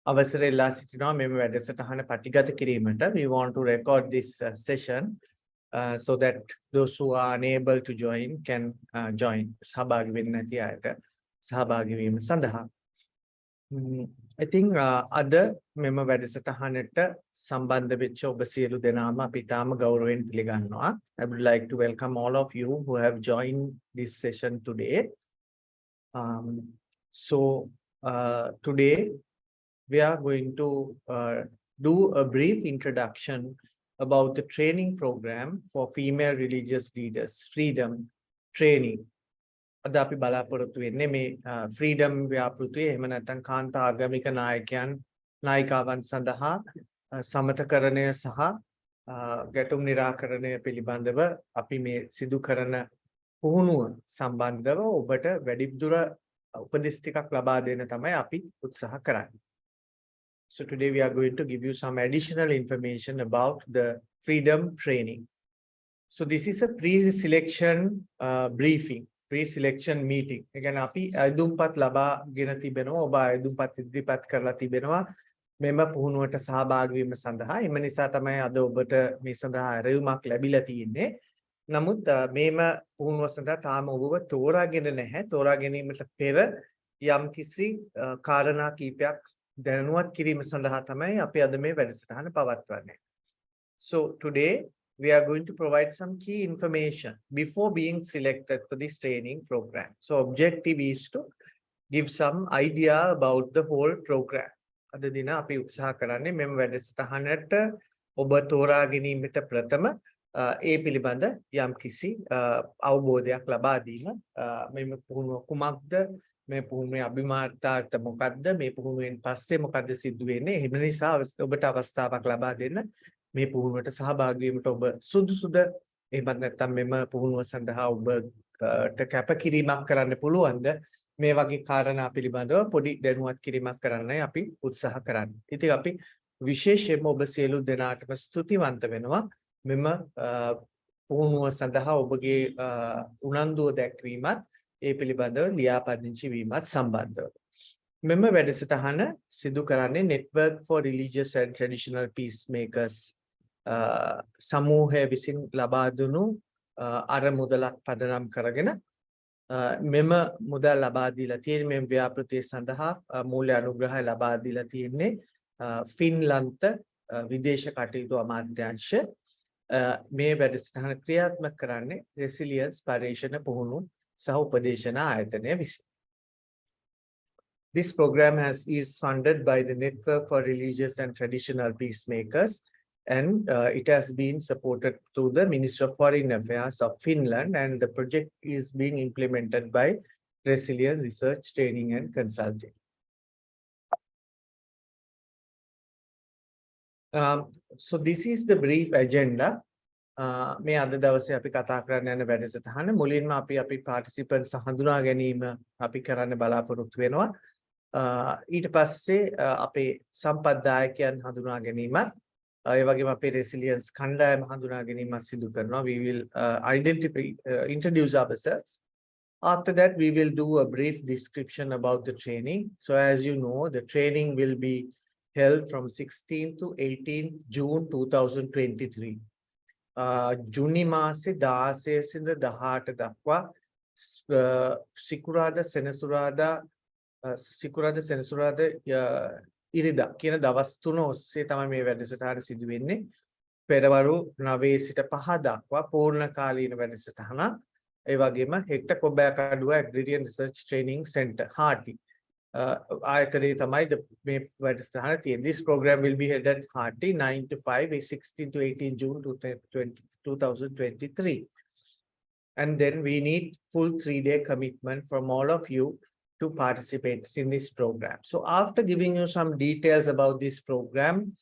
අවසරය ඉල්ලා සිටිනවා මෙම වැඩසටහන පටිගත කිරීමට. We want to record this session so that those who are unable to join can join. සහභාගී වෙන්න නැති අයට සහභාගී වීම සඳහා. I think අද මෙම වැඩසටහනට සම්බන්ධ වෙච්ච ඔබ සියලු දෙනාම අපි තාම ගෞරවයෙන් පිළිගන්නවා. I would like to welcome all of you who have joined this session today. Today we are going to do a brief introduction about the training program for female religious leaders, freedom training. අද අපි බලාපොරොත්තු වෙන්නේ මේ freedom ව්‍යාපෘතියේ එහෙම නැත්නම් කාන්තා ආගමික නායකයන් නායිකාවන් සඳහා සමතකරණය සහ ගැටුම් निराකරණය පිළිබඳව අපි මේ සිදු කරන පුහුණුව සම්බන්ධව ඔබට වැඩිදුර උපදෙස් ටිකක් ලබා දෙන්න තමයි අපි උත්සාහ කරන්නේ. So today we are going to give you some additional information about the freedom training. So this is a pre-selection briefing, pre-selection meeting. Again, අපි අයදුම්පත් ලබාගෙන තිබෙනවා. ඔබ අයදුම්පත් ඉදිරිපත් කරලා තිබෙනවා මෙම පුහුණුවට සහභාගී වීම සඳහා. එම නිසා තමයි අද ඔබට මේ සඳහා ඇරයුමක් ලැබිලා තියෙන්නේ. නමුත් මේම පුහුණුව සඳහා තාම ඔබව තෝරාගෙන නැහැ. තෝරා ගැනීමට පෙර යම්කිසි කාරණා කීපයක් දැනුවත් කිරීම සඳහා තමයි අපි අද මේ වැඩසටහන පවත්වන්නේ. So today we are going to provide some key information before being selected for this training program. So objective is to give some idea about the whole program. අද දින අපි උත්සාහ කරන්නේ මෙම වැඩසටහනට ඔබ තෝරා ගැනීමට ප්‍රථම ඒ පිළිබඳ යම්කිසි අවබෝධයක් ලබා දීම. මෙම පුහුණුව කුමක්ද? මේ පුහුණුවේ අභිමාර්ථාර්ථ මොකක්ද? මේ පුහුණුවෙන් පස්සේ මොකක්ද සිද්ධ වෙන්නේ? එහෙම නිසා ඔබට අවස්ථාවක් ලබා දෙන්න මේ පුහුණුවට සහභාගී වීමට ඔබ සුදුසුද? එහෙමත් නැත්නම් මෙම පුහුණුව සඳහා ඔබට කැපකිරීමක් කරන්න පුළුවන්ද? මේ වගේ කාරණා පිළිබඳව පොඩි දැනුවත් කිරීමක් කරන්නයි අපි උත්සාහ කරන්නේ. ඉතින් අපි විශේෂයෙන්ම ඔබ සියලු දෙනාටම ස්තුතිවන්ත වෙනවා මෙම පුහුණුව සඳහා ඔබගේ උනන්දුව දැක්වීමත් ඒ පිළිබඳව ලියාපදිංචි වීමත් සම්බන්ධව. මෙම වැඩසටහන සිදු කරන්නේ Network for Religious and Traditional Peacemakers සමූහය විසින් ලබා දුණු අරමුදලක් පදනම් කරගෙන මෙම මුදල් ලබා දීලා තියෙන මේ ව්‍යාපෘතිය සඳහා මූල්‍ය අනුග්‍රහය ලබා දීලා තියෙන්නේ ෆින්ලන්ත විදේශ කටයුතු අමාත්‍යාංශ. මේ වැඩසටහන ක්‍රියාත්මක කරන්නේ රෙසිලියන්ස් පරිශන පුහුණු සහ උපදේශන ආයතනය විසින්. This program is funded by the Network for Religious and Traditional Peacemakers, and it has been supported through the Ministry of Foreign Affairs of Finland, and the project is being implemented by Resilience Research Training and Consulting. So this is the brief agenda. මේ අද දවසේ අපි කතා කරන්න යන වැඩසටහන මුලින්ම අපි participants හඳුනා ගැනීම අපි කරන්න බලාපොරොත්තු වෙනවා. ඊට පස්සේ අපේ සම්පත්දායකයන් හඳුනා ගැනීමත් ඒ වගේම අපේ resilience කණ්ඩායම හඳුනා ගැනීමත් සිදු කරනවා. We will introduce ourselves. After that we will do a brief description about the training. So as you know, the training will be held from 16 to 18 June 2023. ජුනි මාසේ 16 සිට 18 දක්වා සිකුරාදා සෙනසුරාදා ඉරිදා කියන දවස් තුන ඔස්සේ තමයි මේ වැඩසටහන සිදු වෙන්නේ. පෙරවරු 9 සිට 5 දක්වා පූර්ණ කාලීන වැඩසටහන. ඒ වගේම Hector Kobbekaduwa agrarian research training centre HARTI ආයතනයේ තමයි මේ වැඩසටහන තියෙන්නේ. This program will be held at HARTI 9 to 5, 16 to 18 June 2023. And then we need full 3-day commitment from all of you to participate in this program. So after giving you some details about this program,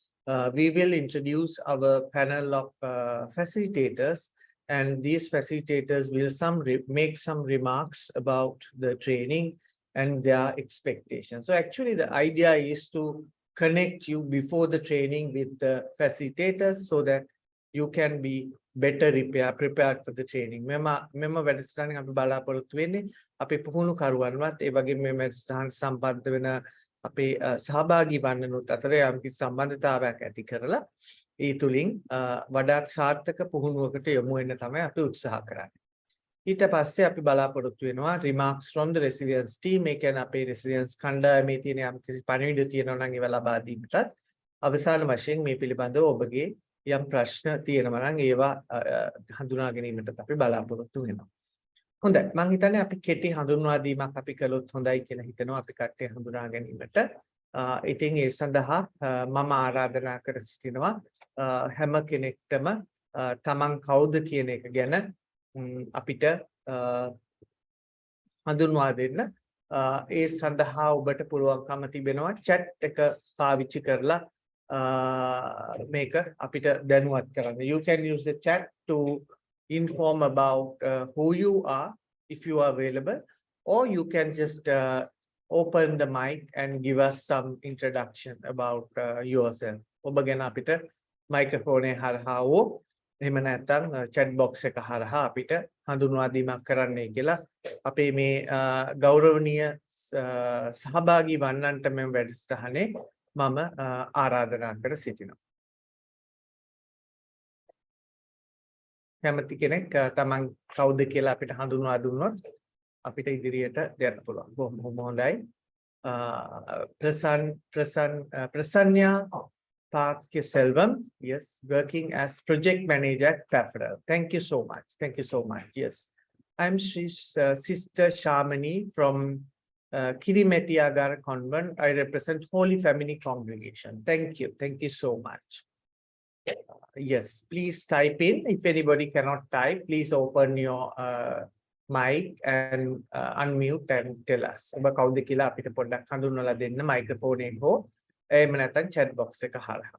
we will introduce our panel of facilitators, and these facilitators will make some remarks about the training and their expectations. So actually the idea is to connect you before the training with the facilitators so that you can be better prepared for the training. මෙම වැඩසටහනින් අපි බලාපොරොත්තු වෙන්නේ අපේ පුහුණු කරුවන්වත් ඒ වගේම මේ වැඩසටහන සම්බන්ධ වෙන අපේ සහභාගී වන්නනුත් අතර යම්කිසි සම්බන්ධතාවයක් ඇති කරලා ඒ තුලින් වඩාත් සාර්ථක පුහුණුවකට යොමු වෙන්න තමයි අපි උත්සාහ කරන්නේ. ඊට පස්සේ අපි බලාපොරොත්තු වෙනවා remarks from the resilience team. ඒ කියන්නේ අපේ resilience කණ්ඩායමේ තියෙන යම්කිසි පණිවිඩ තියෙනවා නම් ඒවා ලබා දීමටත් අවසාන වශයෙන් මේ පිළිබඳව ඔබගේ යම් ප්‍රශ්න තියෙනවා නම් ඒවා හඳුනා ගැනීමටත් අපි බලාපොරොත්තු වෙනවා. හොඳයි, මම හිතන්නේ අපි කෙටි හඳුන්වා දීමක් අපි කළොත් හොඳයි කියලා හිතනවා අපි කට්ටිය හඳුනා ගැනීමට. ඉතින් ඒ සඳහා මම ආරාධනා කර සිටිනවා හැම කෙනෙක්ටම තමන් කවුද කියන එක ගැන අපිට හඳුන්වා දෙන්න. ඒ සඳහා ඔබට පුළුවන්කම තිබෙනවා chat එක පාවිච්චි කරලා මේක අපිට දැනුවත් කරන්න. You can use the chat to inform about who you are if you are available, or you can just open the mic and give us some introduction about yourself. ඔබ ගැන අපිට මයික්‍රොෆෝන් එක හරහා හෝ එහෙම නැත්නම් chat box එක හරහා අපිට හඳුන්වා දීමක් කරන්නයි කියලා අපේ මේ ගෞරවනීය සහභාගී වන්නන්ට මම වැඩසටහනේ මම ආරාධනා කර සිටිනවා. කැමති කෙනෙක් තමන් කවුද කියලා අපිට හඳුන්වා දුන්නොත් අපිට ඉදිරියට දෙන්න පුළුවන්. බොහොම හොඳයි. Prasannya Selvam, yes, working as project manager at Pafferel. Thank you so much. Thank you so much. Yes, I'm Sister Shamani from Kirimetiyagara Convent. I represent Holy Family Congregation. Thank you. Thank you so much. Yes, please type in. If anybody cannot type, please open your mic and unmute and tell us. ඔබ කවුද කියලා අපිට පොඩ්ඩක් හඳුන්වලා දෙන්න microphone එක හෝ එහෙම නැත්නම් chat box එක හරහා.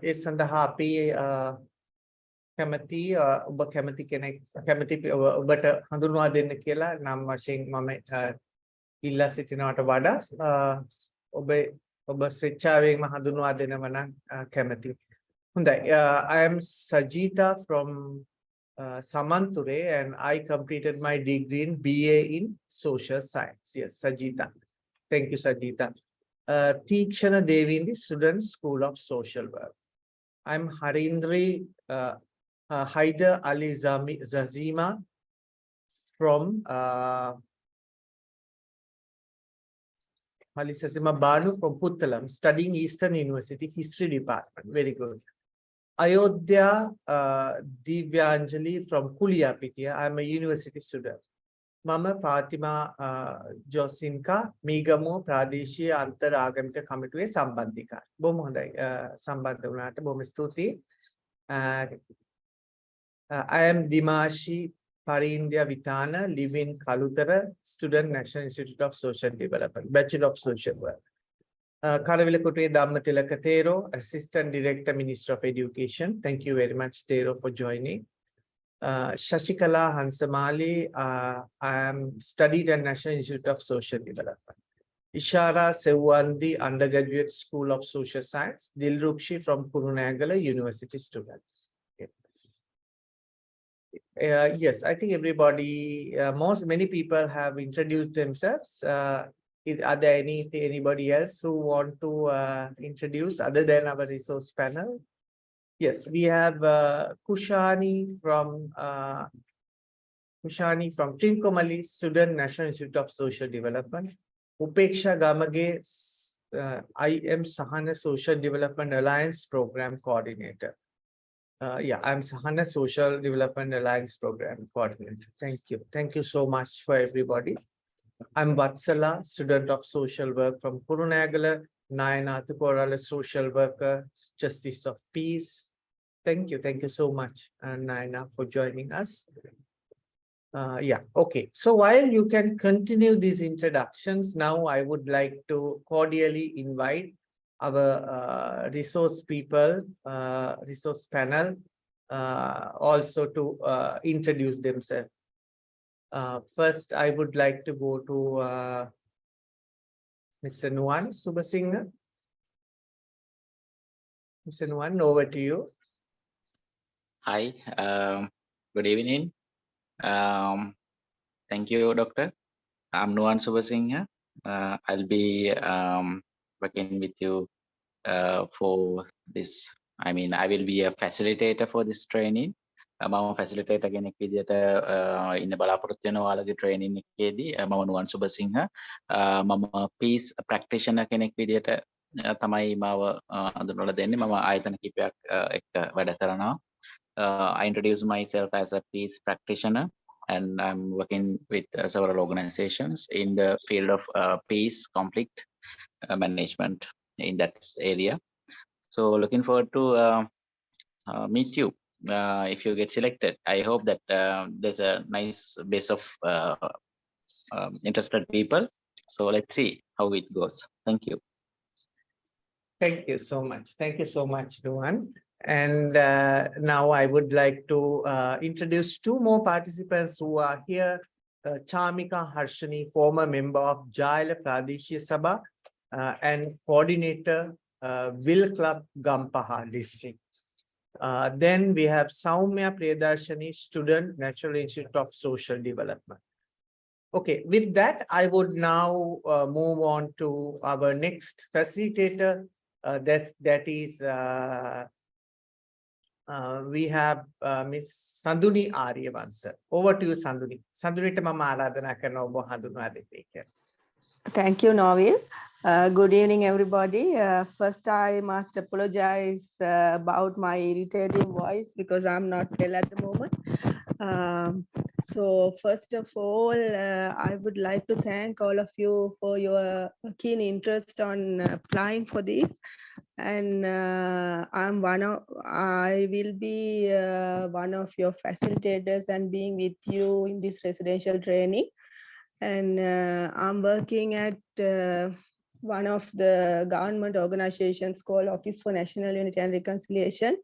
ඒ සඳහා අපි කැමති ඔබ කැමති කෙනෙක් කැමති ඔබට හඳුන්වා දෙන්න කියලා නම් වශයෙන් මම ඉල්ලා සිටිනවට වඩා ඔබ ස්වේච්ඡාවෙන්ම හඳුන්වා දෙනව නම් කැමති. හොඳයි. I am Sajita from Samanture and I completed my degree in BA in Social Science. Yes, Sajita. Thank you, Sajita. Teachana Devi in the Student School of Social Work. I'm Harindri Haider Ali Zazima from Ali Zazima Banu from Puttalam, studying Eastern University History Department. Very good. Ayodhya Divyanjali from Kuliyapitiya. I'm a university student. Mama Fatima Josinka Migamo Pradeshi Antar Agamita Committee Sambandhika. බොහොම හොඳයි. සම්බන්ධ වුණාට බොහොම ස්තුතියි. I am Dimashi Parindya Vitana, live in Kalutara, student National Institute of Social Development, Bachelor of Social Work. Karavilakute Dhammatilaka Thero, Assistant Director, Minister of Education. Thank you very much, Thero, for joining. Shashikala Hansamali, I am studied at National Institute of Social Development. Ishara Sewandi, undergraduate School of Social Science. Dilrukshi from Kurunegala University student. Yes, I think everybody, many people have introduced themselves. Are there anybody else who want to introduce other than our resource panel? Yes, we have Kushani from Trincomalee Student National Institute of Social Development. Upeksha Gamage, I am Sahana Social Development Alliance Program Coordinator. Yeah, I'm Sahana Social Development Alliance Program Coordinator. Thank you. Thank you so much for everybody. I'm Vatsala, student of social work from Kurunegala. Nayana Tukorala, social worker, Justice of Peace. Thank you. Thank you so much, Nayana, for joining us. Yeah, okay. So while you can continue these introductions, now I would like to cordially invite our resource people, resource panel, also to introduce themselves. First, I would like to go to Mr. Nuwan Subasinghe. Mr. Nuwan, over to you. Hi, good evening. Thank you, Doctor. I'm Nuwan Subasinghe. I'll be working with you for this. I mean, I will be a facilitator for this training. මම facilitator කෙනෙක් විදිහට ඉන්න බලාපොරොත්තු වෙන ඔයාලගේ training එකේදී මම නුවන් සුබසිංහ මම පීස් ප්‍රැක්ටිෂනර් කෙනෙක් විදිහට තමයි මාව හඳුන්වලා දෙන්නේ මම ආයතන කිහිපයක් එක්ක වැඩ කරනවා I introduce myself as a peace practitioner and I'm working with several organizations in the field of peace conflict management in that area. So looking forward to meet you if you get selected. I hope that there's a nice base of interested people. So let's see how it goes. Thank you. Thank you so much. Thank you so much, Nuwan. And now I would like to introduce two more participants who are here. Chamika Harshani, former member of Jaila Pradeshia Sabha and coordinator Will Club Gampaha district. Then we have Saumya Priyadarshani, student, National Institute of Social Development. Okay, with that, I would now move on to our next facilitator. That is, we have Miss Sanduni Aryavansa. Over to you, Sanduni. Sanduni ta mama aradhana karana oba handunwa deppe. Thank you, Novin. Good evening, everybody. First, I must apologize about my irritating voice because I'm not well at the moment. So first of all, I would like to thank all of you for your keen interest on applying for this. And I will be one of your facilitators and being with you in this residential training. And I'm working at one of the government organizations called Office for National Unity and Reconciliation,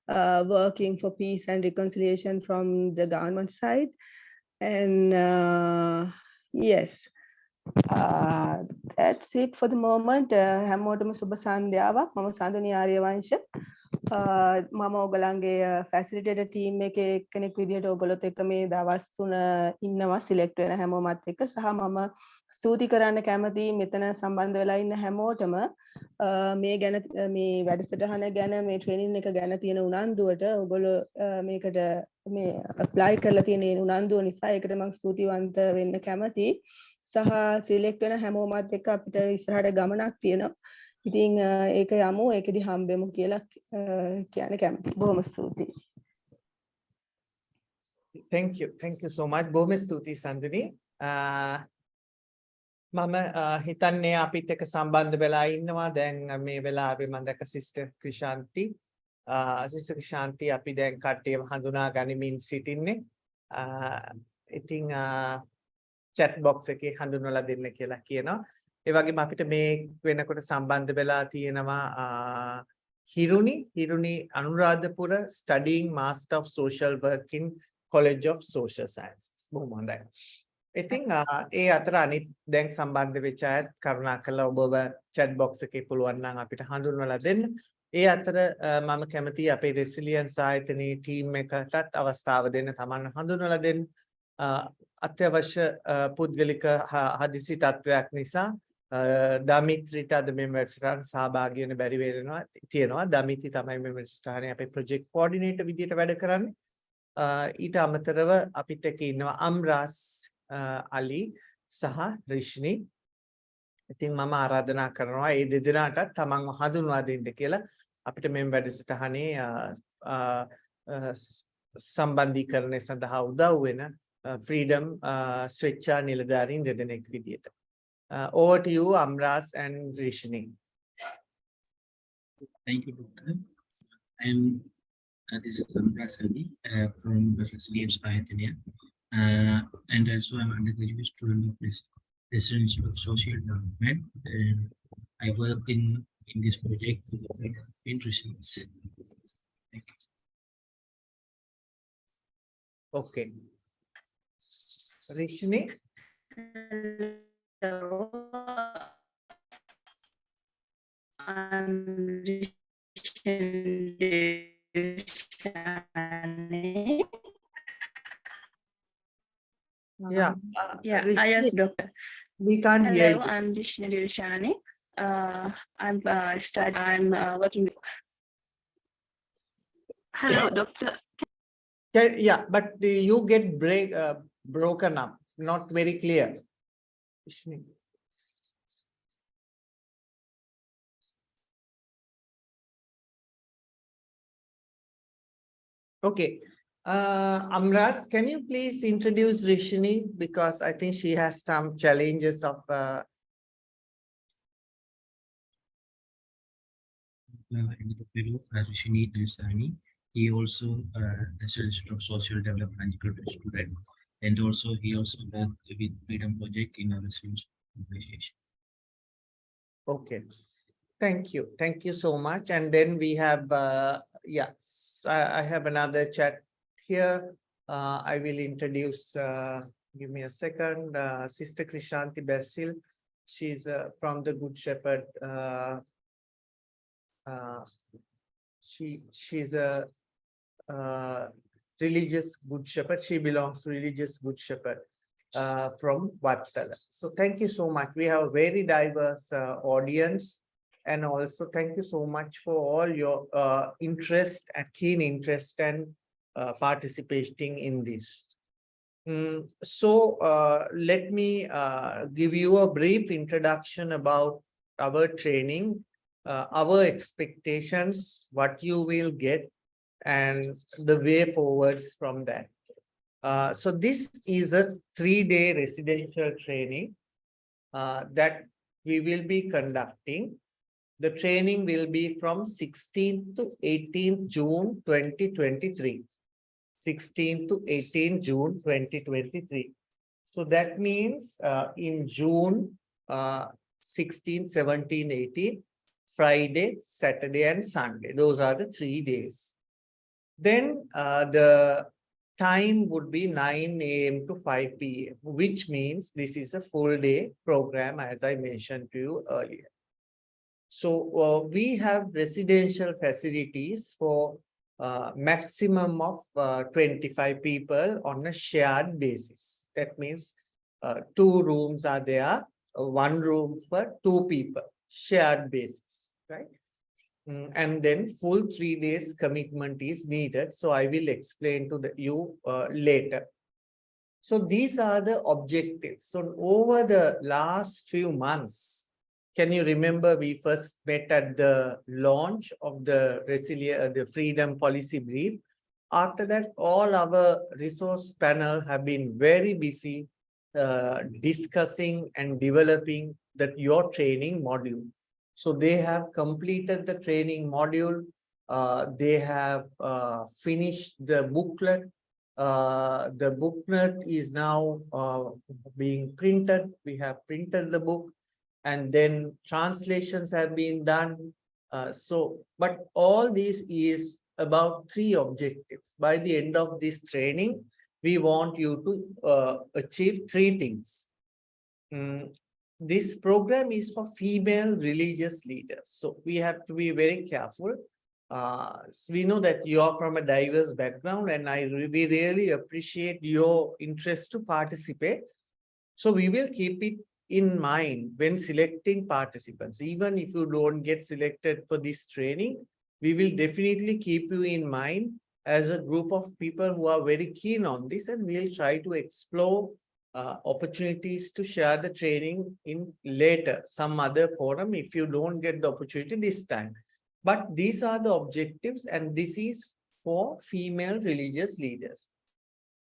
working for peace and reconciliation from the government side. And yes, that's it for the moment. හැමෝටම සුබ සන්ධ්‍යාවක්. මම සඳුනි ආර්යවංශ. මම ඔයගලන්ගේ facilitator team එකේ එක්කෙනෙක් විදිහට ඔයගොල්ලොත් එක්ක මේ දවස් 3 ඉන්නවා සිලෙක්ට් වෙන හැමෝමත් එක්ක සහ මම ස්තුති කරන්න කැමතියි මෙතන සම්බන්ධ වෙලා ඉන්න හැමෝටම මේ ගැන මේ වැඩසටහන ගැන මේ ට්‍රේනින් එක ගැන තියෙන උනන්දුවට ඔයගොල්ලෝ මේකට මේ ඇප්ලයි කරලා තියෙන උනන්දුව නිසා ඒකට මම ස්තුතිවන්ත වෙන්න කැමතියි සහ සිලෙක්ට් වෙන හැමෝමත් එක්ක අපිට ඉස්සරහට ගමනක් තියෙනවා. ඉතින් ඒක යමු ඒකෙදි හම්බෙමු කියලා කියන්න කැමතියි. බොහොම ස්තුතියි. Thank you so much. බොහොම ස්තුතියි Sanduni. මම හිතන්නේ අපිත් එක්ක සම්බන්ධ වෙලා ඉන්නවා දැන් මේ වෙලාවේ මම දැක්ක සිස්ටර් ක්‍රිෂාන්ති සිස්ටර් ක්‍රිෂාන්ති අපි දැන් කට්ටියව හඳුනා ගනිමින් සිටින්නේ ඉතින් chat box එකේ හඳුන්වලා දෙන්න කියලා කියනවා ඒ වගේම අපිට මේ වෙනකොට සම්බන්ධ වෙලා තියෙනවා හිරුනි Anuradhapura studying Master of Social Work in College of Social Sciences බොහොම හොඳයි ඉතින් ඒ අතර අනිත් දැන් සම්බන්ධ වෙච්ච අය කරුණාකරලා ඔබව chat box එකේ පුළුවන් නම් අපිට හඳුන්වලා දෙන්න. ඒ අතර මම කැමතියි අපේ resilience ආයතනයේ team එකටත් අවස්ථාව දෙන්න තමන් හඳුන්වලා දෙන්න. අත්‍යවශ්‍ය පුද්ගලික හදිසි තත්වයක් නිසා දමිත්‍රිට අද මේ වැඩසටහන සහභාගී වෙන්න බැරි වෙනවා තියෙනවා. දමිත්‍රි තමයි මේ වැඩසටහනේ අපේ project coordinator විදියට වැඩ කරන්නේ. ඊට අමතරව අපිට එක්ක ඉන්නවා අම්රාස් අලි සහ රිෂ්නි. ඉතින් මම ආරාධනා කරනවා මේ දෙදෙනාට තමන්ව හඳුන්වා දෙන්න කියලා අපිට මේ වැඩසටහනේ සම්බන්ධීකරණය සඳහා උදව් වෙන freedom ස්වේච්ඡා නිලධාරීන් දෙදෙනෙක් විදියට. Over to you Amras and Rishni. Thank you, Doctor. This is Amras Ali from the Resilience Ayatollah. And also I'm undergraduate student of this Institute of Social Development. I work in in this project for the freedom of interests. Thank you. Okay. Rishni? Hello. I'm Rishni. Yeah. Yeah, Rishni, yes, doctor. we can't hear Hello, you. I'm Rishni Dirshani. I'm working. Hello, doctor. Yeah, but you get broken up, not very clear. Rishni. Okay. Amras, can you please introduce Rishni? Because I think she has some challenges of Another fellow, Rishini Dusani. He also is a social development graduate student, and also he also worked with Freedom Project in our student organization. okay. Thank you. Thank you so much. And then we have, yes, I have another chat here. I will introduce, give me a second, Sister Krishanti Basil. She's from the Good Shepherd. She's a religious Good Shepherd. She belongs to religious Good Shepherd from Vattala. So thank you so much. We have a very diverse audience. And also thank you so much for all your interest and keen interest and participating in this. So let me give you a brief introduction about our training, our expectations, what you will get, and the way forwards from that. So this is a 3-day residential training that we will be conducting. The training will be from 16th to 18th June 2023. 16th to 18th June 2023. So that means in June 16, 17, 18, Friday, Saturday, and Sunday. Those are the 3 days. Then the time would be 9 a.m. to 5 p.m., which means this is a full day program, as I mentioned to you earlier. So we have residential facilities for maximum of 25 people on a shared basis. That means 2 rooms are there, 1 room for 2 people, shared basis, right? And then full 3 days commitment is needed. So I will explain to you later. So these are the objectives. So over the last few months, can you remember we first met at the launch of the Freedom Policy Brief? After that, all our resource panel have been very busy discussing and developing your training module. So they have completed the training module. They have finished the booklet. The booklet is now being printed. We have printed the book, and then translations have been done. But all this is about 3 objectives. By the end of this training, we want you to achieve 3 things. This program is for female religious leaders. So we have to be very careful. So we know that you are from a diverse background, and we really appreciate your interest to participate. So we will keep it in mind when selecting participants. Even if you don't get selected for this training, we will definitely keep you in mind as a group of people who are very keen on this, and we'll try to explore opportunities to share the training in later, some other forum, if you don't get the opportunity this time. But these are the objectives, and this is for female religious leaders.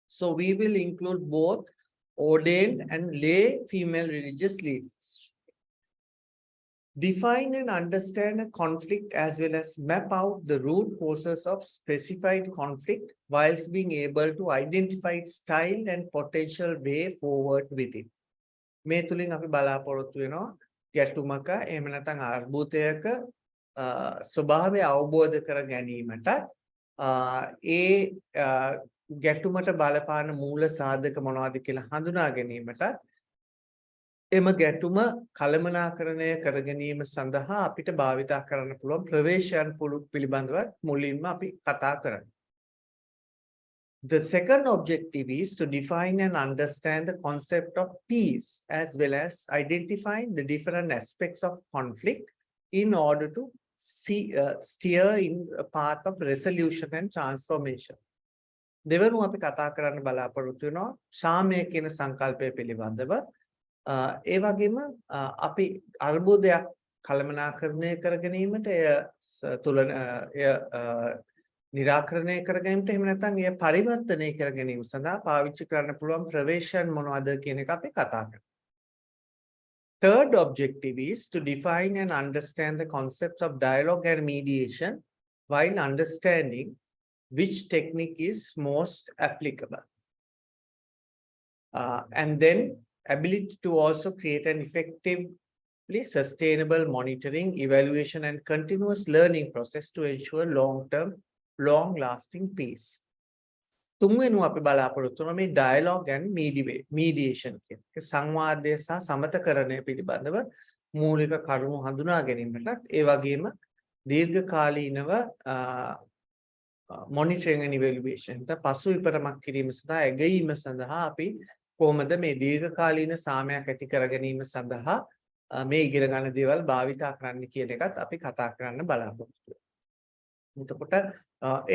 So we will include both ordained and lay female religious leaders. Define and understand a conflict as well as map out the root causes of specified conflict whilst being able to identify its style and potential way forward with it. මේ තුලින් අපි බලාපොරොත්තු වෙනවා ගැටුමක එහෙම නැත්නම් අර්බුදයක ස්වභාවය අවබෝධ කර ගැනීමට ඒ ගැටුමට බලපාන මූල සාධක මොනවද කියලා හඳුනා ගැනීමට එම ගැටුම කළමනාකරණය කර ගැනීම සඳහා අපිට භාවිතා කරන්න පුළුවන් ප්‍රවේශයන් පිළිබඳව මුලින්ම අපි කතා කරමු. The second objective is to define and understand the concept of peace as well as identifying the different aspects of conflict in order to steer in a path of resolution and transformation. දෙවනුව අපි කතා කරන්න බලාපොරොත්තු වෙනවා සාමය කියන සංකල්පය පිළිබඳව. ඒ වගේම අපි අර්බුදයක් කළමනාකරණය කර ගැනීමට එය निराकरणය කර ගැනීමට එහෙම නැත්නම් එය පරිවර්තනය කර ගැනීම සඳහා පාවිච්චි කරන්න පුළුවන් ප්‍රවේශයන් මොනවද කියන එක අපි කතා කරමු. Third objective is to define and understand the concepts of dialogue and mediation while understanding which technique is most applicable. And then ability to also create an effectively sustainable monitoring, evaluation and continuous learning process to ensure long-lasting peace. තුන්වෙනුව අපි බලාපොරොත්තු වෙන මේ dialogue and mediation කියන සංවාදය සහ සමතකරණය පිළිබඳව මූලික කරුණු හඳුනා ගැනීමටත් ඒ වගේම දීර්ඝකාලීනව monitoring and evaluation පසු විපරමක් කිරීම සඳහා ඇගීම සඳහා අපි කොහොමද මේ දීර්ඝකාලීන සාමයක් ඇති කර ගැනීම සඳහා මේ ඉගෙන ගන්න දේවල් භාවිතා කරන්න කියන එකත් අපි කතා කරන්න බලාපොරොත්තු වෙනවා. එතකොට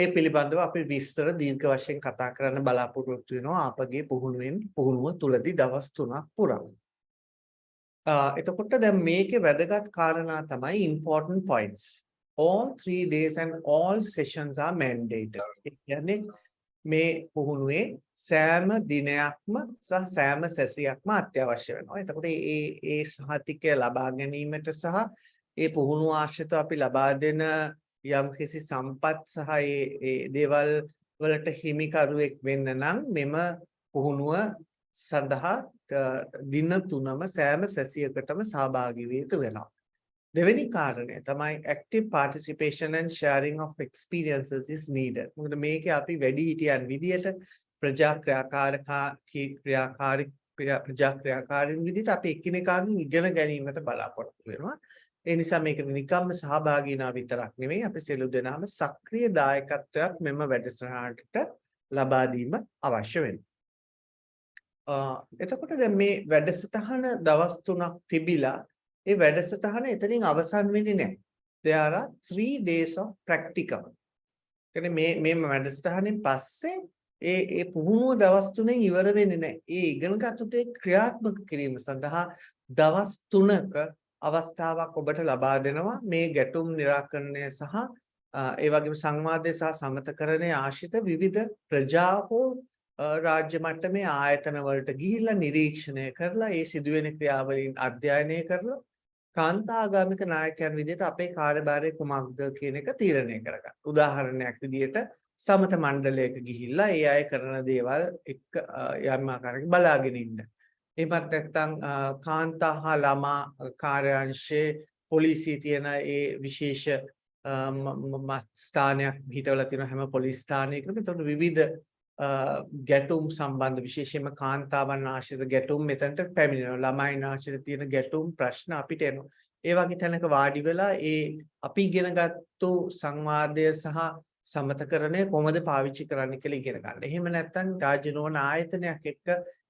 ඒ පිළිබඳව අපි විස්තර දීර්ඝ වශයෙන් කතා කරන්න බලාපොරොත්තු වෙනවා අපගේ පුහුණුව තුලදී දවස් 3ක් පුරා. එතකොට දැන් මේකේ වැදගත් කාරණා තමයි important points. All 3 days and all sessions are mandated. ඒ කියන්නේ මේ පුහුණුවේ සෑම දිනයක්ම සහ සෑම සැසියක්ම අත්‍යවශ්‍ය වෙනවා. එතකොට ඒ සහතිකය ලබා ගැනීමට සහ ඒ පුහුණුව ආශ්‍රිතව අපි ලබා දෙන යම්කිසි සම්පත් සහ ඒ දේවල් වලට හිමිකරුවෙක් වෙන්න නම් මෙම පුහුණුව සඳහා දින 3ම සෑම සැසියකටම සහභාගී විය යුතු වෙනවා. දෙවෙනි කාරණය තමයි active participation and sharing of experiences is needed. මොකද මේකේ අපි වැඩිහිටියන් විදියට ප්‍රජාක්‍රියාකාරීන් විදියට අපි එකිනෙකාගෙන් ඉගෙන ගැනීමට බලාපොරොත්තු වෙනවා. ඒ නිසා මේක නිකම්ම සහභාගී වෙනා විතරක් නෙමෙයි අපි සියලු දෙනාම සක්‍රීය දායකත්වයක් මෙම වැඩසටහනට ලබා දීම අවශ්‍ය වෙනවා. එතකොට දැන් මේ වැඩසටහන දවස් 3ක් තිබිලා ඒ වැඩසටහන එතනින් අවසන් වෙන්නේ නැහැ. There are 3 days of practicum. කියන්නේ මේ වැඩසටහනෙන් පස්සේ ඒ පුහුණුව දවස් 3න් ඉවර වෙන්නේ නැහැ. ඒ ඉගෙනගත්තු දේ ක්‍රියාත්මක කිරීම සඳහා දවස් 3ක අවස්ථාවක් ඔබට ලබා දෙනවා. මේ ගැටුම් निराකරණය සහ ඒ වගේම සංවාදය සහ සමතකරණයේ ආශ්‍රිත විවිධ ප්‍රජා හෝ රාජ්‍ය මට්ටමේ ආයතන වලට ගිහිල්ලා නිරීක්ෂණය කරලා ඒ සිදුවෙන ක්‍රියාවලීන් අධ්‍යයනය කරලා කාන්තාගාමික නායකයන් විදිහට අපේ කාර්යභාරය කුමක්ද කියන එක තීරණය කරගන්න. උදාහරණයක් විදිහට සමත මණ්ඩලයක ගිහිල්ලා ඒ අය කරන දේවල් එක්ක යම් ආකාරයකින් බලාගෙන ඉන්න. එහෙමත් නැත්නම් කාන්තා හා ළමා කාර්යාංශයේ පොලිසිය තියෙන ඒ විශේෂ ස්ථානයක් හිටවලා තියෙන හැම පොලිස් ස්ථානයකම එතකොට විවිධ ගැටුම් සම්බන්ධ විශේෂයෙන්ම කාන්තාවන් ආශ්‍රිත ගැටුම් මෙතනට පැමිණෙනවා. ළමයින් ආශ්‍රිත තියෙන ගැටුම් ප්‍රශ්න අපිට එනවා. ඒ වගේ තැනක වාඩි වෙලා ඒ අපි ඉගෙනගත්තු සංවාදය සහ සමතකරණය කොහොමද පාවිච්චි කරන්න කියලා ඉගෙන ගන්න. එහෙම නැත්නම් රාජ්‍ය නොවන ආයතනයක් එක්ක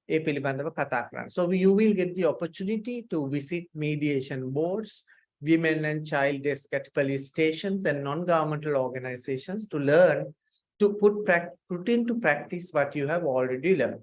ඒ පිළිබඳව කතා කරන්න. So you will get the opportunity to visit mediation boards, women and child desk at police stations and non-governmental organizations to learn to put into practice what you have already learned.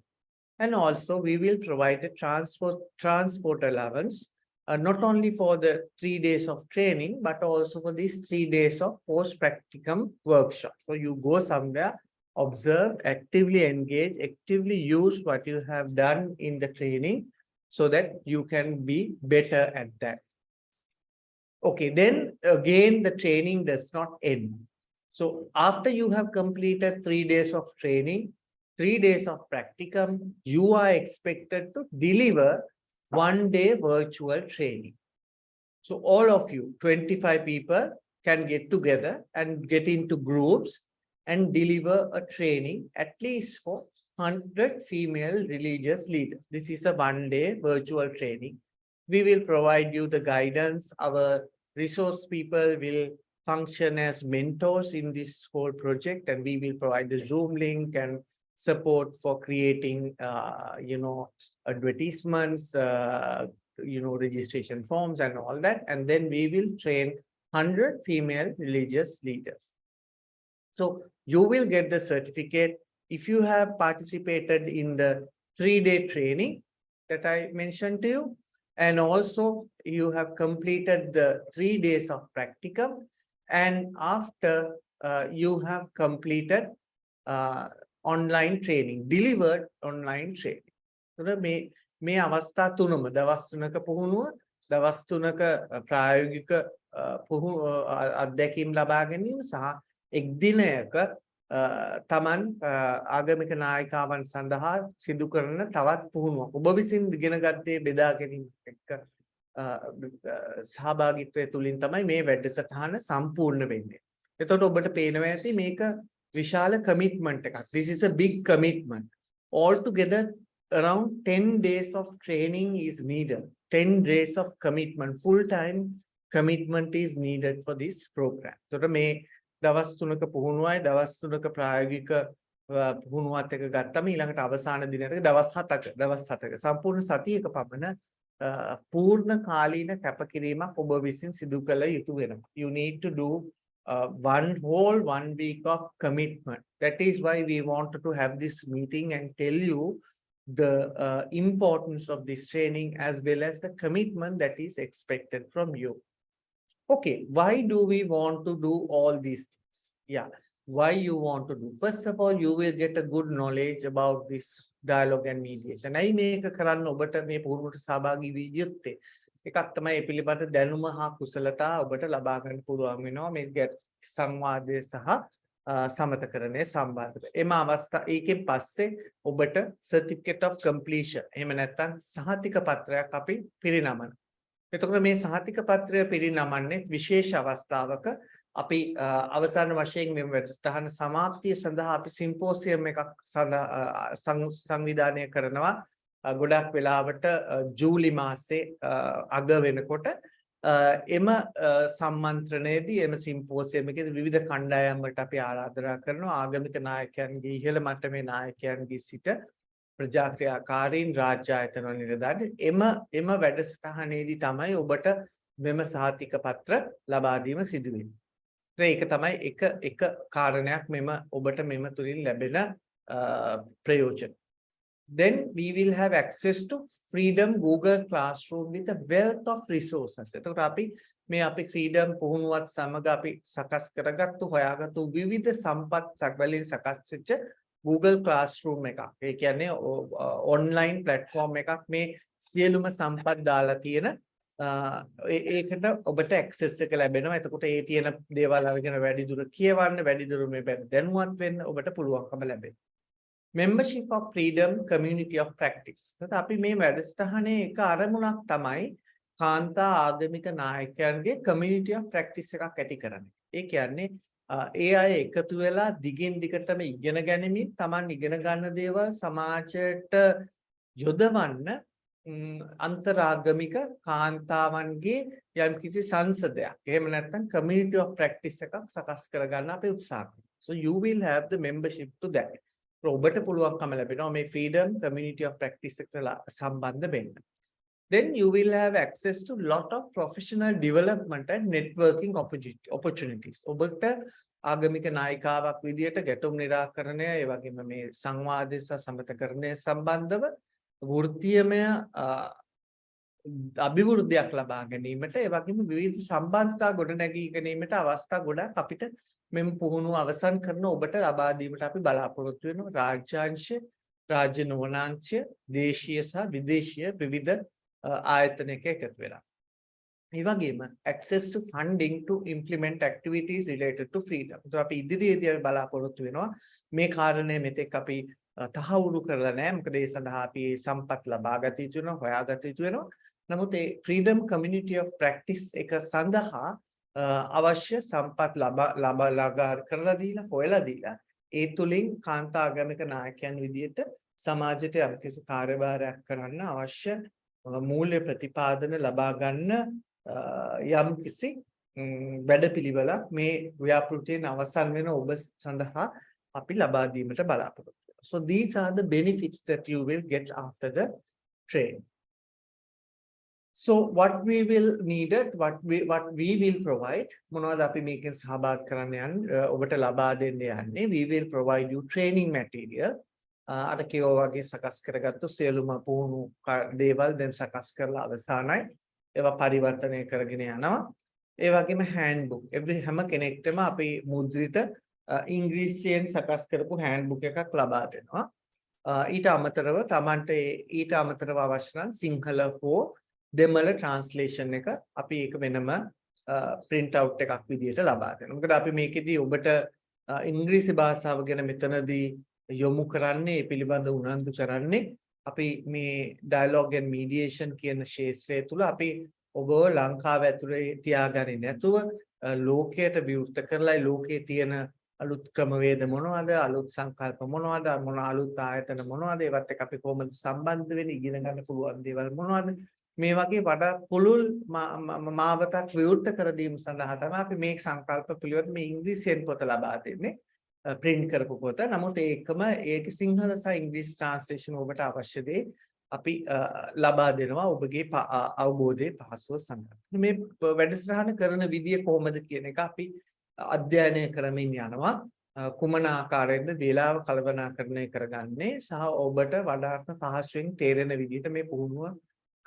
And also we will provide a transport allowance, not only for the 3 days of training, but also for these 3 days of post-practicum workshop. So you go somewhere, observe, actively engage, actively use what you have done in the training so that you can be better at that. Okay, then again, the training does not end. So after you have completed 3 days of training, 3 days of practicum, you are expected to deliver 1-day virtual training. So all of you, 25 people, can get together and get into groups and deliver a training at least for 100 female religious leaders. This is a one-day virtual training. We will provide you the guidance. Our resource people will function as mentors in this whole project, and we will provide the Zoom link and support for creating, advertisements, registration forms and all that. And then we will train 100 female religious leaders. So you will get the certificate if you have participated in the 3-day training that I mentioned to you, and also you have completed the 3 days of practicum, and after you have completed online training, delivered online training. So මේ අවස්ථා තුනම දවස් 3ක පුහුණුව, දවස් 3ක ප්‍රායෝගික අත්දැකීම් ලබා ගැනීම සහ එක් දිනයක තමන් ආගමික නායකාවන් සඳහා සිදු කරන තවත් පුහුණුවක්. ඔබ විසින් ඉගෙන ගත්තේ බෙදා ගැනීම එක්ක සහභාගීත්වය තුලින් තමයි මේ වැඩසටහන සම්පූර්ණ වෙන්නේ. එතකොට ඔබට පේනවා ඇති මේක විශාල commitment එකක්. This is a big commitment. Altogether around 10 days of training is needed. 10 days of commitment, full-time commitment is needed for this program. So මේ දවස් 3ක පුහුණුවයි දවස් 3ක ප්‍රායෝගික පුහුණුවත් එක ගත්තම ඊළඟට අවසාන දිනයක දවස් 7ක සම්පූර්ණ සතියක පමණ පූර්ණ කාලීන කැපකිරීමක් ඔබ විසින් සිදු කළ යුතු වෙනවා. You need to do one week of commitment. That is why we wanted to have this meeting and tell you the importance of this training as well as the commitment that is expected from you. Okay, why do we want to do all these things? Yeah, why you want to do? First of all, you will get a good knowledge about this dialogue and mediation. I make a කරන්න ඔබට මේ පුහුණුවට සහභාගී වී යුත්තේ. එකක් තමයි මේ පිළිබඳ දැනුම හා කුසලතා ඔබට ලබා ගන්න පුළුවන් වෙනවා මේ සංවාදයේ සහ සමතකරණය සම්බන්ධව. එම අවස්ථා ඒකෙන් පස්සේ ඔබට certificate of completion එහෙම නැත්නම් සහතික පත්‍රයක් අපි පිරිනමන. එතකොට මේ සහතික පත්‍රය පිරිනමන්නේ විශේෂ අවස්ථාවක අපි අවසාන වශයෙන් මේ වැඩසටහන සමාප්තිය සඳහා අපි සිම්පෝසියම් එකක් සංවිධානය කරනවා. ගොඩක් වෙලාවට ජූලි මාසේ අග වෙනකොට එම සම්මන්ත්‍රණයේදී එම සිම්පෝසියම් එකේ විවිධ කණ්ඩායම් වලට අපි ආරාධනා කරනවා. ආගමික නායකයන්ගේ ඉහළ මට්ටමේ නායකයන්ගේ සිට ප්‍රජාක්‍රියාකාරීන් රාජ්‍ය ආයතන වල නිලධාරීන් එම වැඩසටහනේදී තමයි ඔබට මෙම සහතික පත්‍ර ලබා දීම සිදු වෙන්නේ. ඒක තමයි එක කාරණයක් මෙම ඔබට මෙම තුලින් ලැබෙන ප්‍රයෝජන. Then we will have access to freedom Google Classroom with a wealth of resources. එතකොට අපි freedom පුහුණුවත් සමග අපි සකස් කරගත්තු හොයාගත්තු විවිධ සම්පත් වලින් සකස් වෙච්ච Google Classroom එකක්. ඒ කියන්නේ online platform එකක් මේ සියලුම සම්පත් දාලා තියෙන ඒකට ඔබට access එක ලැබෙනවා. එතකොට ඒ තියෙන දේවල් අරගෙන වැඩිදුර කියවන්න, වැඩිදුර මේ දැනුවත් වෙන්න ඔබට පුළුවන්කම ලැබෙනවා. Membership of Freedom Community of Practice. අපි මේ වැඩසටහනේ එක අරමුණක් තමයි කාන්තා ආගමික නායකයන්ගේ community of practice එකක් ඇති කරන්නේ. ඒ කියන්නේ ඒ අය එකතු වෙලා දිගින් දිගටම ඉගෙන ගැනීමෙන් Taman ඉගෙන ගන්න දේවල් සමාජයට යොදවන්න අන්තරාගමික කාන්තාවන්ගේ යම්කිසි සංසදයක්. එහෙම නැත්නම් community of practice එකක් සකස් කරගන්න අපි උත්සාහ කරනවා. So you will have the membership to that. ඔබට පුළුවන්කම ලැබෙනවා මේ freedom community of practice එකට සම්බන්ධ වෙන්න. Then you will have access to lot of professional development and networking opportunities. ඔබට ආගමික නායිකාවක් විදියට ගැටුම් නිරාකරණය, ඒ වගේම මේ සංවාදය සහ සමතකරණය සම්බන්ධව වෘත්තීයමය අභිවෘද්ධියක් ලබා ගැනීමට, ඒ වගේම විවිධ සම්බන්ධතා ගොඩනැගී ගැනීමට අවස්ථා ගොඩක් අපිට මෙම පුහුණුව අවසන් කරන ඔබට ලබා දීමට අපි බලාපොරොත්තු වෙනවා. රාජ්‍යාංශ, රාජ්‍ය නොවනාංශ, දේශීය සහ විදේශීය විවිධ ආයතනයක එකතු වෙලා. ඒ වගේම access to funding to implement activities related to freedom. ඒත් අපි ඉදිරියේදී බලාපොරොත්තු වෙනවා මේ කාරණය මෙතෙක් අපි තහවුරු කරලා නැහැ. මොකද ඒ සඳහා අපි සම්පත් ලබා ගත යුතු වෙනවා, හොයාගත යුතු වෙනවා. නමුත් ඒ freedom community of practice එක සඳහා අවශ්‍ය සම්පත් ලබා කරලා දීලා හොයලා දීලා ඒ තුලින් කාන්තා ආගමික නායකයන් විදිහට සමාජයට යම්කිසි කාර්යභාරයක් කරන්න අවශ්‍ය මූල්‍ය ප්‍රතිපාදන ලබා ගන්න යම්කිසි වැඩපිළිවෙලක් මේ ව්‍යාපෘතියෙන් අවසන් වෙන ඔබ සඳහා අපි ලබා දීමට බලාපොරොත්තු වෙනවා. So these are the benefits that you will get after the training. So what we will needed, what we will provide, මොනවද අපි මේකෙන් සහභාගී කරන්න යන්නේ ඔබට ලබා දෙන්න යන්නේ. We will provide you training material. අර කියෝ වගේ සකස් කරගත්තු සියලුම පුහුණු දේවල් දැන් සකස් කරලා අවසానයි. ඒවා පරිවර්තනය කරගෙන යනවා. ඒ වගේම handbook. හැම කෙනෙක්ටම අපි මුද්‍රිත ඉංග්‍රීසියෙන් සකස් කරපු handbook එකක් ලබා දෙනවා. ඊට අමතරව Tamante ඊට අමතරව අවශ්‍ය නම් සිංහල හෝ දෙමළ translation එක අපි ඒක වෙනම print out එකක් විදියට ලබා දෙනවා. මොකද අපි මේකෙදී ඔබට ඉංග්‍රීසි භාෂාව ගැන මෙතනදී යොමු කරන්නේ පිළිබඳ උනන්දු කරන්නේ අපි මේ dialogue and mediation කියන ක්ෂේත්‍රය තුල අපි ඔබව ලංකාව ඇතුලේ තියාගන්නේ නැතුව ලෝකයට විවෘත කරලා ලෝකයේ තියෙන අලුත් ක්‍රමවේද මොනවද අලුත් සංකල්ප මොනවද මොන අලුත් ආයතන මොනවද ඒවත් එක්ක අපි කොහොමද සම්බන්ධ වෙන්නේ ඉගෙන ගන්න පුළුවන් දේවල් මොනවද මේ වගේ වඩා පුළුල් මාවතක් විවෘත කර දීම සඳහා තමයි අපි මේ සංකල්ප පිළිවෙත් මේ ඉංග්‍රීසියෙන් පොත ලබා දෙන්නේ print කරපු පොත. නමුත් ඒකම ඒක සිංහල සහ ඉංග්‍රීසි translation ඔබට අවශ්‍ය දේ අපි ලබා දෙනවා ඔබගේ අවබෝධයේ පහසුව සඳහා. මේ වැඩසටහන කරන විදිය කොහොමද කියන එක අපි අධ්‍යයනය කරමින් යනවා. කුමන ආකාරයෙන්ද වේලාව කළමනාකරණය කරගන්නේ සහ ඔබට වඩාත්ම පහසුවෙන් තේරෙන විදිහට මේ පුහුණුව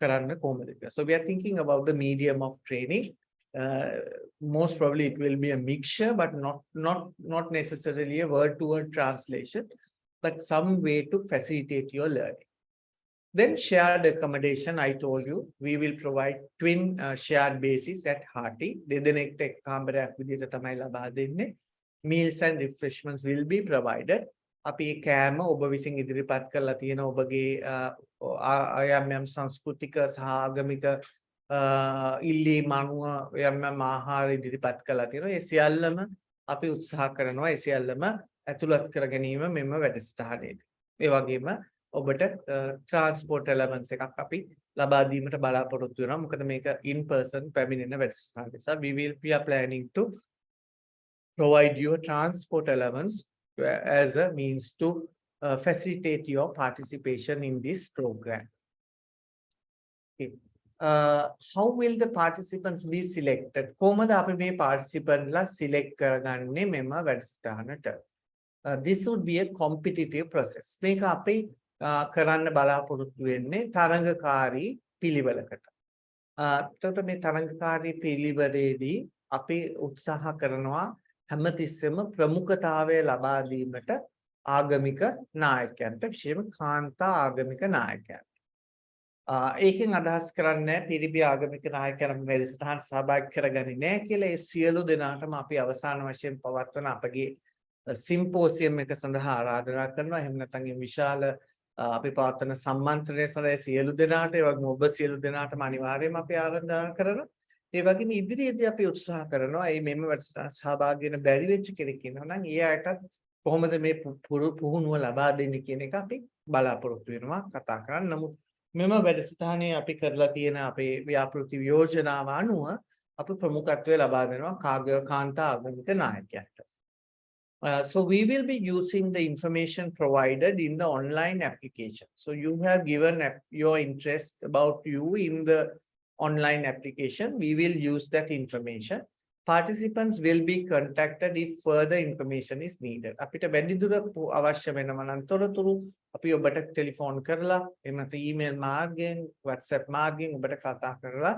කරන්න කොහොමද කියලා. So we are thinking about the medium of training. Most probably it will be a mixture, but not necessarily a word-to-word translation, but some way to facilitate your learning. Then shared accommodation, I told you, we will provide twin shared bases at Hearty. දෙදෙනෙක්ට එක් කාමරයක් විදිහට තමයි ලබා දෙන්නේ. Meals and refreshments will be provided. අපි කෑම ඔබ විසින් ඉදිරිපත් කරලා තියෙන ඔබගේ යම් සංස්කෘතික සහ ආගමික ඉල්ලීම් අනුව යම් ආහාර ඉදිරිපත් කරලා තියෙනවා. ඒ සියල්ලම අපි උත්සාහ කරනවා. ඒ සියල්ලම ඇතුළත් කර ගැනීම මෙම වැඩසටහනේදී. ඒ වගේම ඔබට transport allowance එකක් අපි ලබා දීමට බලාපොරොත්තු වෙනවා. මොකද මේක in person පැමිණෙන වැඩසටහන නිසා we are planning to provide you a transport allowance as a means to facilitate your participation in this program. Okay. How will the participants be selected? කොහොමද අපි මේ participant ලා select කරගන්නේ මෙම වැඩසටහනට? This would be a competitive process. මේක අපි කරන්න බලාපොරොත්තු වෙන්නේ තරඟකාරී පිළිවෙලකට. එතකොට මේ තරඟකාරී පිළිවෙලේදී අපි උත්සාහ කරනවා හැමතිස්සෙම ප්‍රමුඛතාවය ලබා දීමට ආගමික නායකයන්ට විශේෂයෙන්ම කාන්තා ආගමික නායකයන්ට. ඒකෙන් අදහස් කරන්නේ පිරිබි ආගමික නායකයන් වැඩසටහන සහභාගී කරගන්නේ නැහැ කියලා. ඒ සියලු දෙනාටම අපි අවසාන වශයෙන් පවත්වන අපගේ සිම්පෝසියම් එක සඳහා ආරාධනා කරනවා. එහෙම නැත්නම් විශාල අපි පවත්වන සම්මන්ත්‍රණය සඳහා සියලු දෙනාට ඒ වගේම ඔබ සියලු දෙනාටම අනිවාර්යයෙන්ම අපි ආරාධනා කරනවා. ඒ වගේම ඉදිරියේදී අපි උත්සාහ කරනවා මේ මෙම වැඩසටහන සහභාගී වෙන බැරි වෙච්ච කෙනෙක් ඉන්නවා නම් ඒ අයටත් කොහොමද මේ පුහුණුව ලබා දෙන්නේ කියන එක අපි බලාපොරොත්තු වෙනවා කතා කරන්න. නමුත් මෙම වැඩසටහනේ අපි කරලා තියෙන අපේ ව්‍යාපෘති යෝජනාව අනුව අපි ප්‍රමුඛත්වය ලබා දෙනවා කාන්තා ආගමික නායකයන්ට. So we will be using the information provided in the online application. So you have given your interest about you in the online application. We will use that information. Participants will be contacted if further information is needed. අපිට වැඩිදුර අවශ්‍ය වෙනවා නම් තොරතුරු අපි ඔබට telephone කරලා එහෙම නැත්නම් ඊමේල් මාර්ගයෙන් WhatsApp මාර්ගයෙන් ඔබට කතා කරලා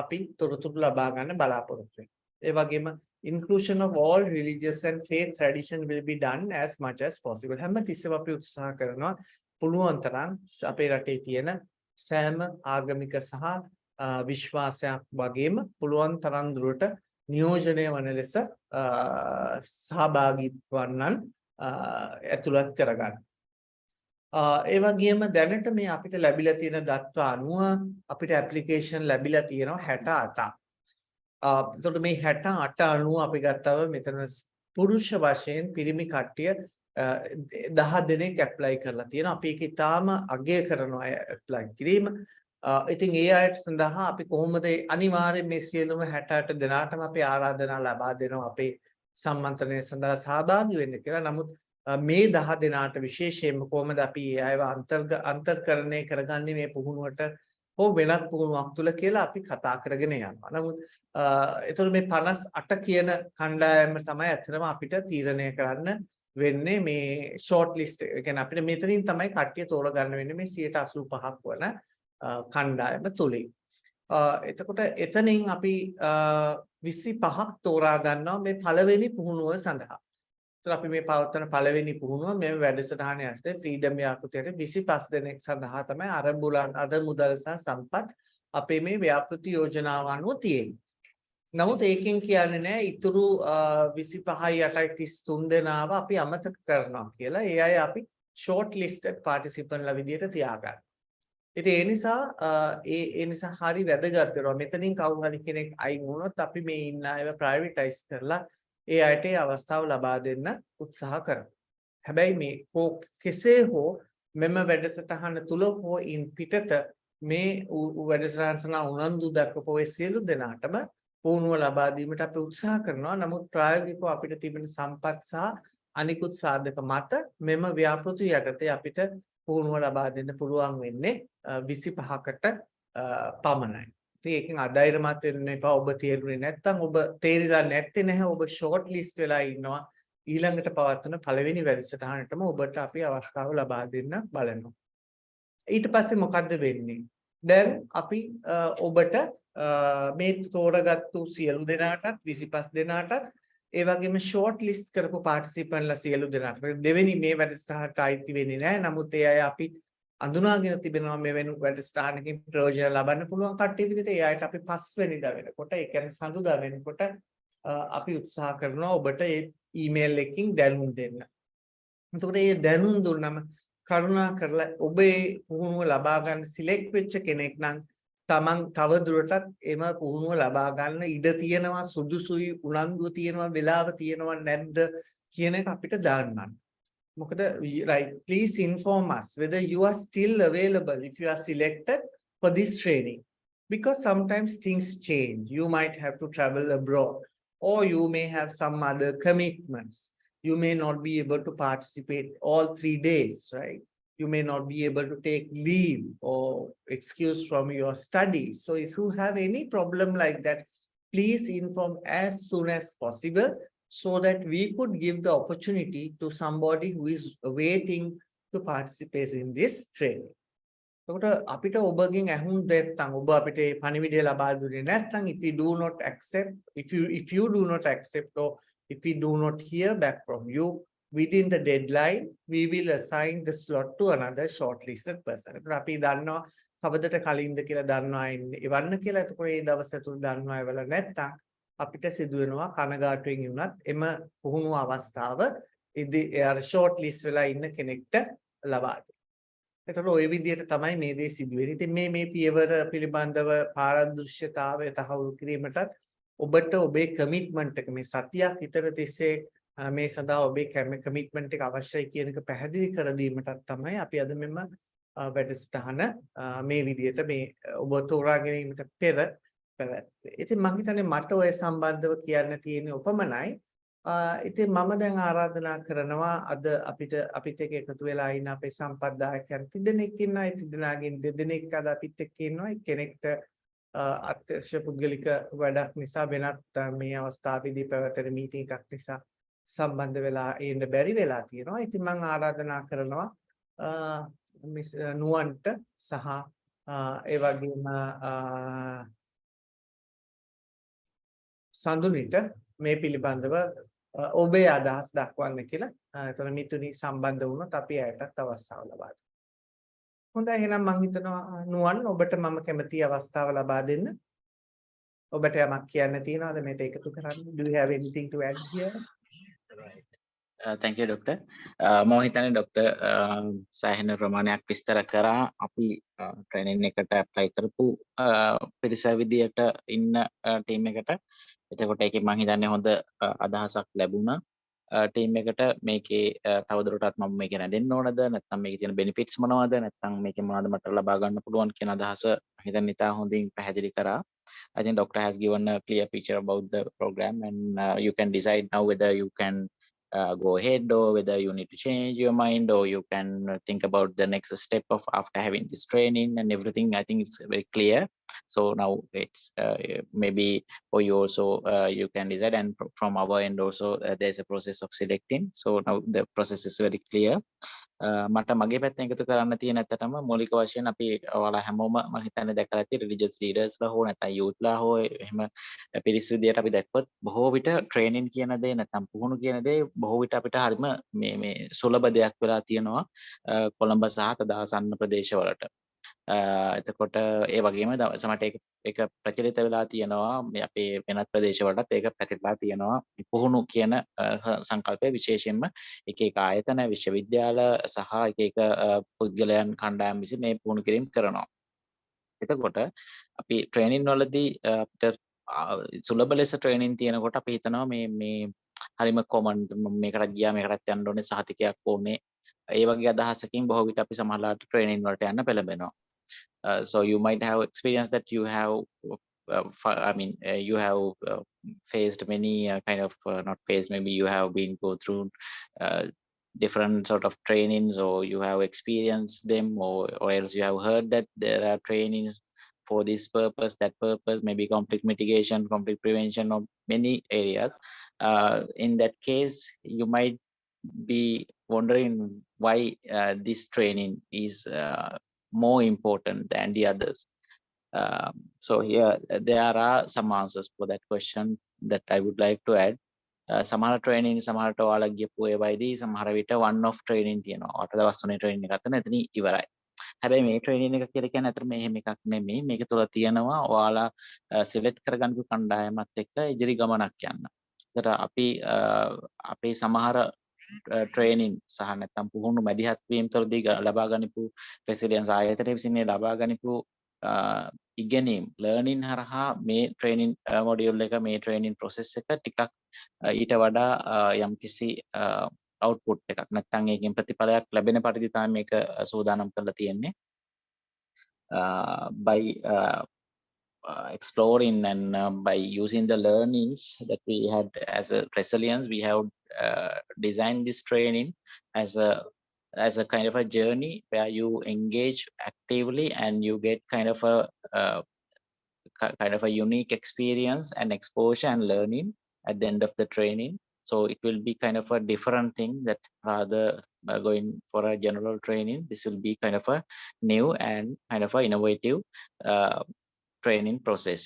අපි තොරතුරු ලබා ගන්න බලාපොරොත්තු වෙනවා. ඒ වගේම inclusion of all religious and faith tradition will be done as much as possible. හැමතිස්සෙම අපි උත්සාහ කරනවා පුළුවන් තරම් අපේ රටේ තියෙන සෑම ආගමික සහ විශ්වාසයක් වගේම පුළුවන් තරම් දුරට නියෝජනය වන ලෙස සහභාගී වන්නන් ඇතුළත් කරගන්න. ඒ වගේම දැනට මේ අපිට ලැබිලා තියෙන දත්ත අනුව අපිට ඇප්ලිකේෂන් ලැබිලා තියෙනවා 68ක්. එතකොට මේ 68 අනුව අපි ගත්තම මෙතන පුරුෂ වශයෙන් පිරිමි කට්ටිය 10 දෙනෙක් ඇප්ලයි කරලා තියෙනවා. අපි ඒක ඉතාලම අගය කරනවා ඇප්ලයි කිරීම. ඉතින් ඒ අයට සඳහා අපි කොහොමද අනිවාර්යයෙන් මේ සියලුම 68 දෙනාටම අපි ආරාධනා ලබා දෙනවා අපේ සම්මන්ත්‍රණය සඳහා සහභාගී වෙන්න කියලා. නමුත් මේ 10 දෙනාට විශේෂයෙන්ම කොහොමද අපි ඒ අයව අන්තර්කරණය කරගන්නේ මේ පුහුණුවට හෝ වෙනත් පුහුණුවක් තුළ කියලා අපි කතා කරගෙන යනවා. නමුත් එතකොට මේ 58 කියන කණ්ඩායම තමයි ඇත්තටම අපිට තීරණය කරන්න වෙන්නේ මේ ෂෝට් ලිස්ට් එක. ඒ කියන්නේ අපිට මෙතනින් තමයි කට්ටිය තෝරගන්න වෙන්නේ මේ 85ක් වන කණ්ඩායම තුලින්. එතකොට එතනින් අපි 25ක් තෝරා ගන්නවා මේ පළවෙනි පුහුණුව සඳහා. ඒතර අපි මේ පවත්වන පළවෙනි පුහුණුව මේ වැඩසටහනේ ඇස්තේ ෆ්‍රීඩම් ව්‍යාපෘතියේ 25 දෙනෙක් සඳහා තමයි අද මුදල් සහ සම්පත් අපේ මේ ව්‍යාපෘති යෝජනාව අනුව තියෙන්නේ. නමුත් ඒකෙන් කියන්නේ නෑ ඉතුරු 25යි 8යි 33 දෙනාව අපි අමතක කරනවා කියලා. ඒ අය අපි ෂෝට් ලිස්ටඩ් පාටිසිපන්ට්ලා විදියට තියාගන්න. ඉතින් ඒ නිසා හරි වැදගත් වෙනවා. මෙතනින් කවුරු හරි කෙනෙක් අයින් වුණොත් අපි මේ ඉන්න අයව ප්‍රයිවටයිස් කරලා ඒ අයට ඒ අවස්ථාව ලබා දෙන්න උත්සාහ කරමු. හැබැයි මේ කෙසේ හෝ මෙම වැඩසටහන තුල හෝ ඉන් පිටත මේ වැඩසටහන සඳහා උනන්දු දක්වපු සියලු දෙනාටම පුහුණුව ලබා දීමට අපි උත්සාහ කරනවා. නමුත් ප්‍රායෝගිකව අපිට තිබෙන සම්පත් සහ අනිකුත් සාධක මත මෙම ව්‍යාපෘති යටතේ අපිට පුහුණුව ලබා දෙන්න පුළුවන් වෙන්නේ 25කට පමණයි. ඉතින් ඒකෙන් අධෛර්යමත් වෙන්න එපා. ඔබ තේරුනේ නැත්නම් ඔබ තේරිලා නැත්තේ නැහැ. ඔබ ෂෝට් ලිස්ට් වෙලා ඉන්නවා. ඊළඟට පවත්වන පළවෙනි වැඩසටහනටම ඔබට අපි අවස්ථාව ලබා දෙන්න බලනවා. ඊට පස්සේ මොකද්ද වෙන්නේ? දැන් අපි ඔබට මේ තෝරාගත්තු සියලු දෙනාටත් 25 දෙනාටත් ඒ වගේම ෂෝට් ලිස්ට් කරපු පාටිසිපන්ට්ලා සියලු දෙනාට දෙවෙනි මේ වැඩසටහනට අයිති වෙන්නේ නැහැ. නමුත් ඒ අය අපි අඳුනාගෙන තිබෙනවා මේ වෙන වැඩසටහනකින් ප්‍රයෝජන ලබන්න පුළුවන් කට්ටිය විදිහට. ඒ අයට අපි 5 වෙනිදා වෙනකොට ඒ කියන්නේ සඳුදා වෙනකොට අපි උත්සාහ කරනවා ඔබට ඒ ඊමේල් එකකින් දැනුම් දෙන්න. එතකොට මේ දැනුම් දුන්නම කරුණා කරලා ඔබේ පුහුණුව ලබා ගන්න සිලෙක්ට් වෙච්ච කෙනෙක් නම් තමන් තව දුරටත් එම පුහුණුව ලබා ගන්න ඉඩ තියෙනවා, සුදුසුයි, උනන්දුව තියෙනවා, වෙලාව තියෙනවා නැද්ද කියන එක අපිට දාන්න. මොකද right, please inform us whether you are still available if you are selected for this training, because sometimes things change. You might have to travel abroad or you may have some other commitments. You may not be able to participate all 3 days, right? You may not be able to take leave or excuse from your studies. So if you have any problem like that, please inform as soon as possible so that we could give the opportunity to somebody who is waiting to participate in this training. එතකොට අපිට ඔබගෙන් ඇහුම් දෙත්තම් ඔබ අපිට මේ පණිවිඩය ලබා දුන්නේ නැත්නම් if you do not accept or if we do not hear back from you within the deadline, we will assign the slot to another shortlisted person. එතකොට අපි දන්නවා කවදට කලින්ද කියලා දන්නවා එවන්න කියලා. එතකොට මේ දවස් තුන දන්නවා එවල නැත්නම් අපිට සිදු වෙනවා කනගාටුවෙන් වුණත් එම පුහුණුව අවස්ථාව ෂෝට් ලිස්ට් වෙලා ඉන්න කෙනෙක්ට ලබා දෙන්න. එතකොට ওই විදිහට තමයි මේ දේ සිදු වෙන්නේ. ඉතින් මේ පියවර පිළිබඳව පාරදෘශ්‍යතාවය තහවුරු කිරීමටත් ඔබට ඔබේ කමිට්මන්ට් එක මේ සතියක් විතර තිස්සේ මේ සඳහා ඔබේ කමිට්මන්ට් එක අවශ්‍යයි කියන එක පැහැදිලි කර දීමටත් තමයි අපි අද මෙම වැඩසටහන මේ විදිහට මේ ඔබ තෝරා ගැනීමට පෙර පැවැත්වේ. ඉතින් මම හිතන්නේ මට ඔය සම්බන්ධව කියන්න තියෙන උපමනයි. ඉතින් මම දැන් ආරාධනා කරනවා අද අපිට එකතු වෙලා ඉන්න අපේ සම්පත්දායකයන් 3 දෙනෙක් ඉන්නවා. ඒ 3 දෙනාගෙන් 2 දෙනෙක් අද අපිත් එක්ක ඉන්නවා. කෙනෙක්ට අත්‍යවශ්‍ය පුද්ගලික වැඩක් නිසා වෙනත් මේ අවස්ථාවේදී පැවැතෙන මීටින් එකක් නිසා සම්බන්ධ වෙලා ඉන්න බැරි වෙලා තියෙනවා. ඉතින් මම ආරාධනා කරනවා නුවන්ට සහ ඒ වගේම සඳුනිට මේ පිළිබඳව ඔබේ අදහස් දක්වන්න කියලා. එතන මිතුනි සම්බන්ධ වුණොත් අපි ඇයටත් අවස්ථාව ලබා දෙමු. හොඳයි, එහෙනම් මම හිතනවා නුවන් ඔබට මම කැමති අවස්ථාව ලබා දෙන්න. ඔබට යමක් කියන්න තියෙනවද මේට එකතු කරන්න? Do you have anything to add here? Right. thank you doctor. මම හිතන්නේ doctor සෑහෙන ප්‍රමාණයක් විස්තර කරා අපි training එකට apply කරපු පිරිස විදියට ඉන්න team එකට. එතකොට ඒකෙන් මම හිතන්නේ හොඳ අදහසක් ලැබුණා. team එකට මේකේ තවදුරටත් මම මේක රැඳෙන්න ඕනද නැත්නම් මේකේ තියෙන benefits මොනවද නැත්නම් මේකෙන් මොනවද මට ලබා ගන්න පුළුවන් කියන අදහස හිතන්න ඉතා හොඳින් පැහැදිලි කරා. I think doctor has given a clear picture about the program and you can decide now whether you can go ahead or whether you need to change your mind or you can think about the next step of after having this training and everything. I think it's very clear. So now it's maybe for you also you can decide, and from our end also there's a process of selecting. So now the process is very clear. මට මගේ පැත්තෙන් එකතු කරන්න තියෙන ඇත්තටම මූලික වශයෙන් අපි ඔයාලා හැමෝම මම හිතන්නේ දැකලා ඇති රිලිජියස් ලීඩර්ස්ලා හෝ නැත්නම් යූත්ලා හෝ එහෙම පිරිස් විදියට අපි දැක්කොත් බොහෝ විට ට්‍රේනින් කියන දේ නැත්නම් පුහුණු කියන දේ බොහෝ විට අපිට හරිම මේ සුලභ දෙයක් වෙලා තියෙනවා කොළඹ සහ තදාසන්න ප්‍රදේශවලට. එතකොට ඒ වගේම සමහරට ඒක ප්‍රචලිත වෙලා තියෙනවා මේ අපේ වෙනත් ප්‍රදේශවලටත් ඒක පැතිරලා තියෙනවා පුහුණු කියන සංකල්පය විශේෂයෙන්ම එක එක ආයතන විශ්වවිද්‍යාල සහ එක එක පුද්ගලයන් කණ්ඩායම් විසින් මේ පුහුණු කිරීම කරනවා. එතකොට අපි ට්‍රේනින් වලදී අපිට සුලභ ලෙස ට්‍රේනින් තියෙනකොට අපි හිතනවා මේ හරිම කොමන් මේකට ගියා මේකටත් යන්න ඕනේ සහතිකයක් ඕනේ ඒ වගේ අදහසකින් බොහෝ විට අපි සමහරලාට ට්‍රේනින් වලට යන්න පෙළඹෙනවා. So you might have experienced that you have you have faced many kind of not faced, maybe you have been go through different sort of trainings or you have experienced them or else you have heard that there are trainings for this purpose, that purpose, maybe conflict mitigation, conflict prevention, or many areas. In that case, you might be wondering why this training is more important than the others. So here there are some answers for that question that I would like to add. සමහර training සමහරට ඔයාලා ගියපු ඒවායිදී සමහර විට one off training තියෙනවා. ඔයාලට දවස් 3 training එකක් ගන්න එතනින් ඉවරයි. හැබැයි මේ training එක කියලා කියන්නේ අතර මෙහෙම එකක් නෙමෙයි. මේක තුල තියෙනවා ඔයාලා select කරගන්නපු කණ්ඩායමත් එක්ක ඉදිරි ගමනක් යන්න. ඒතර අපි අපේ සමහර training සහ නැත්නම් පුහුණු මැදිහත් වීම තුළදී ලබා ගනිපු resilience ආයතනයේ විසින් ලබා ගනිපු ඉගෙනීම් learning හරහා මේ training module එක මේ training process එක ටිකක් ඊට වඩා යම්කිසි output එකක් නැත්නම් ඒකෙන් ප්‍රතිඵලයක් ලැබෙන පරිදි තමයි මේක සූදානම් කරලා තියෙන්නේ. By exploring and by using the learnings that we had as a resilience, we have designed this training as a kind of a journey where you engage actively and you get kind of a unique experience and exposure and learning at the end of the training. So it will be kind of a different thing that rather going for a general training, this will be kind of a new and kind of a innovative training process.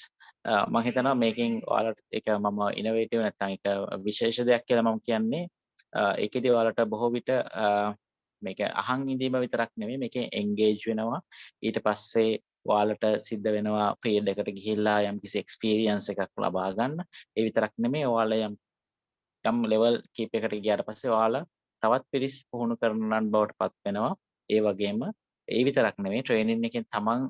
මම හිතනවා මේකෙන් ඔයාලට ඒක මම innovative නැත්නම් ඒක විශේෂ දෙයක් කියලා මම කියන්නේ ඒකේදී ඔයාලට බොහෝ විට මේක අහන් ඉඳීම විතරක් නෙමෙයි මේකෙන් එන්ගේජ් වෙනවා. ඊට පස්සේ ඔයාලට සිද්ධ වෙනවා ෆීල්ඩ් එකට ගිහිල්ලා යම්කිසි එක්ස්පීරියන්ස් එකක් ලබා ගන්න. ඒ විතරක් නෙමෙයි ඔයාලා යම් ලෙවල් කීපයකට ගියාට පස්සේ ඔයාලා තවත් පිරිස් පුහුණු කරනන් බවට පත් වෙනවා. ඒ වගේම ඒ විතරක් නෙමෙයි ට්‍රේනින් එකෙන් තමන්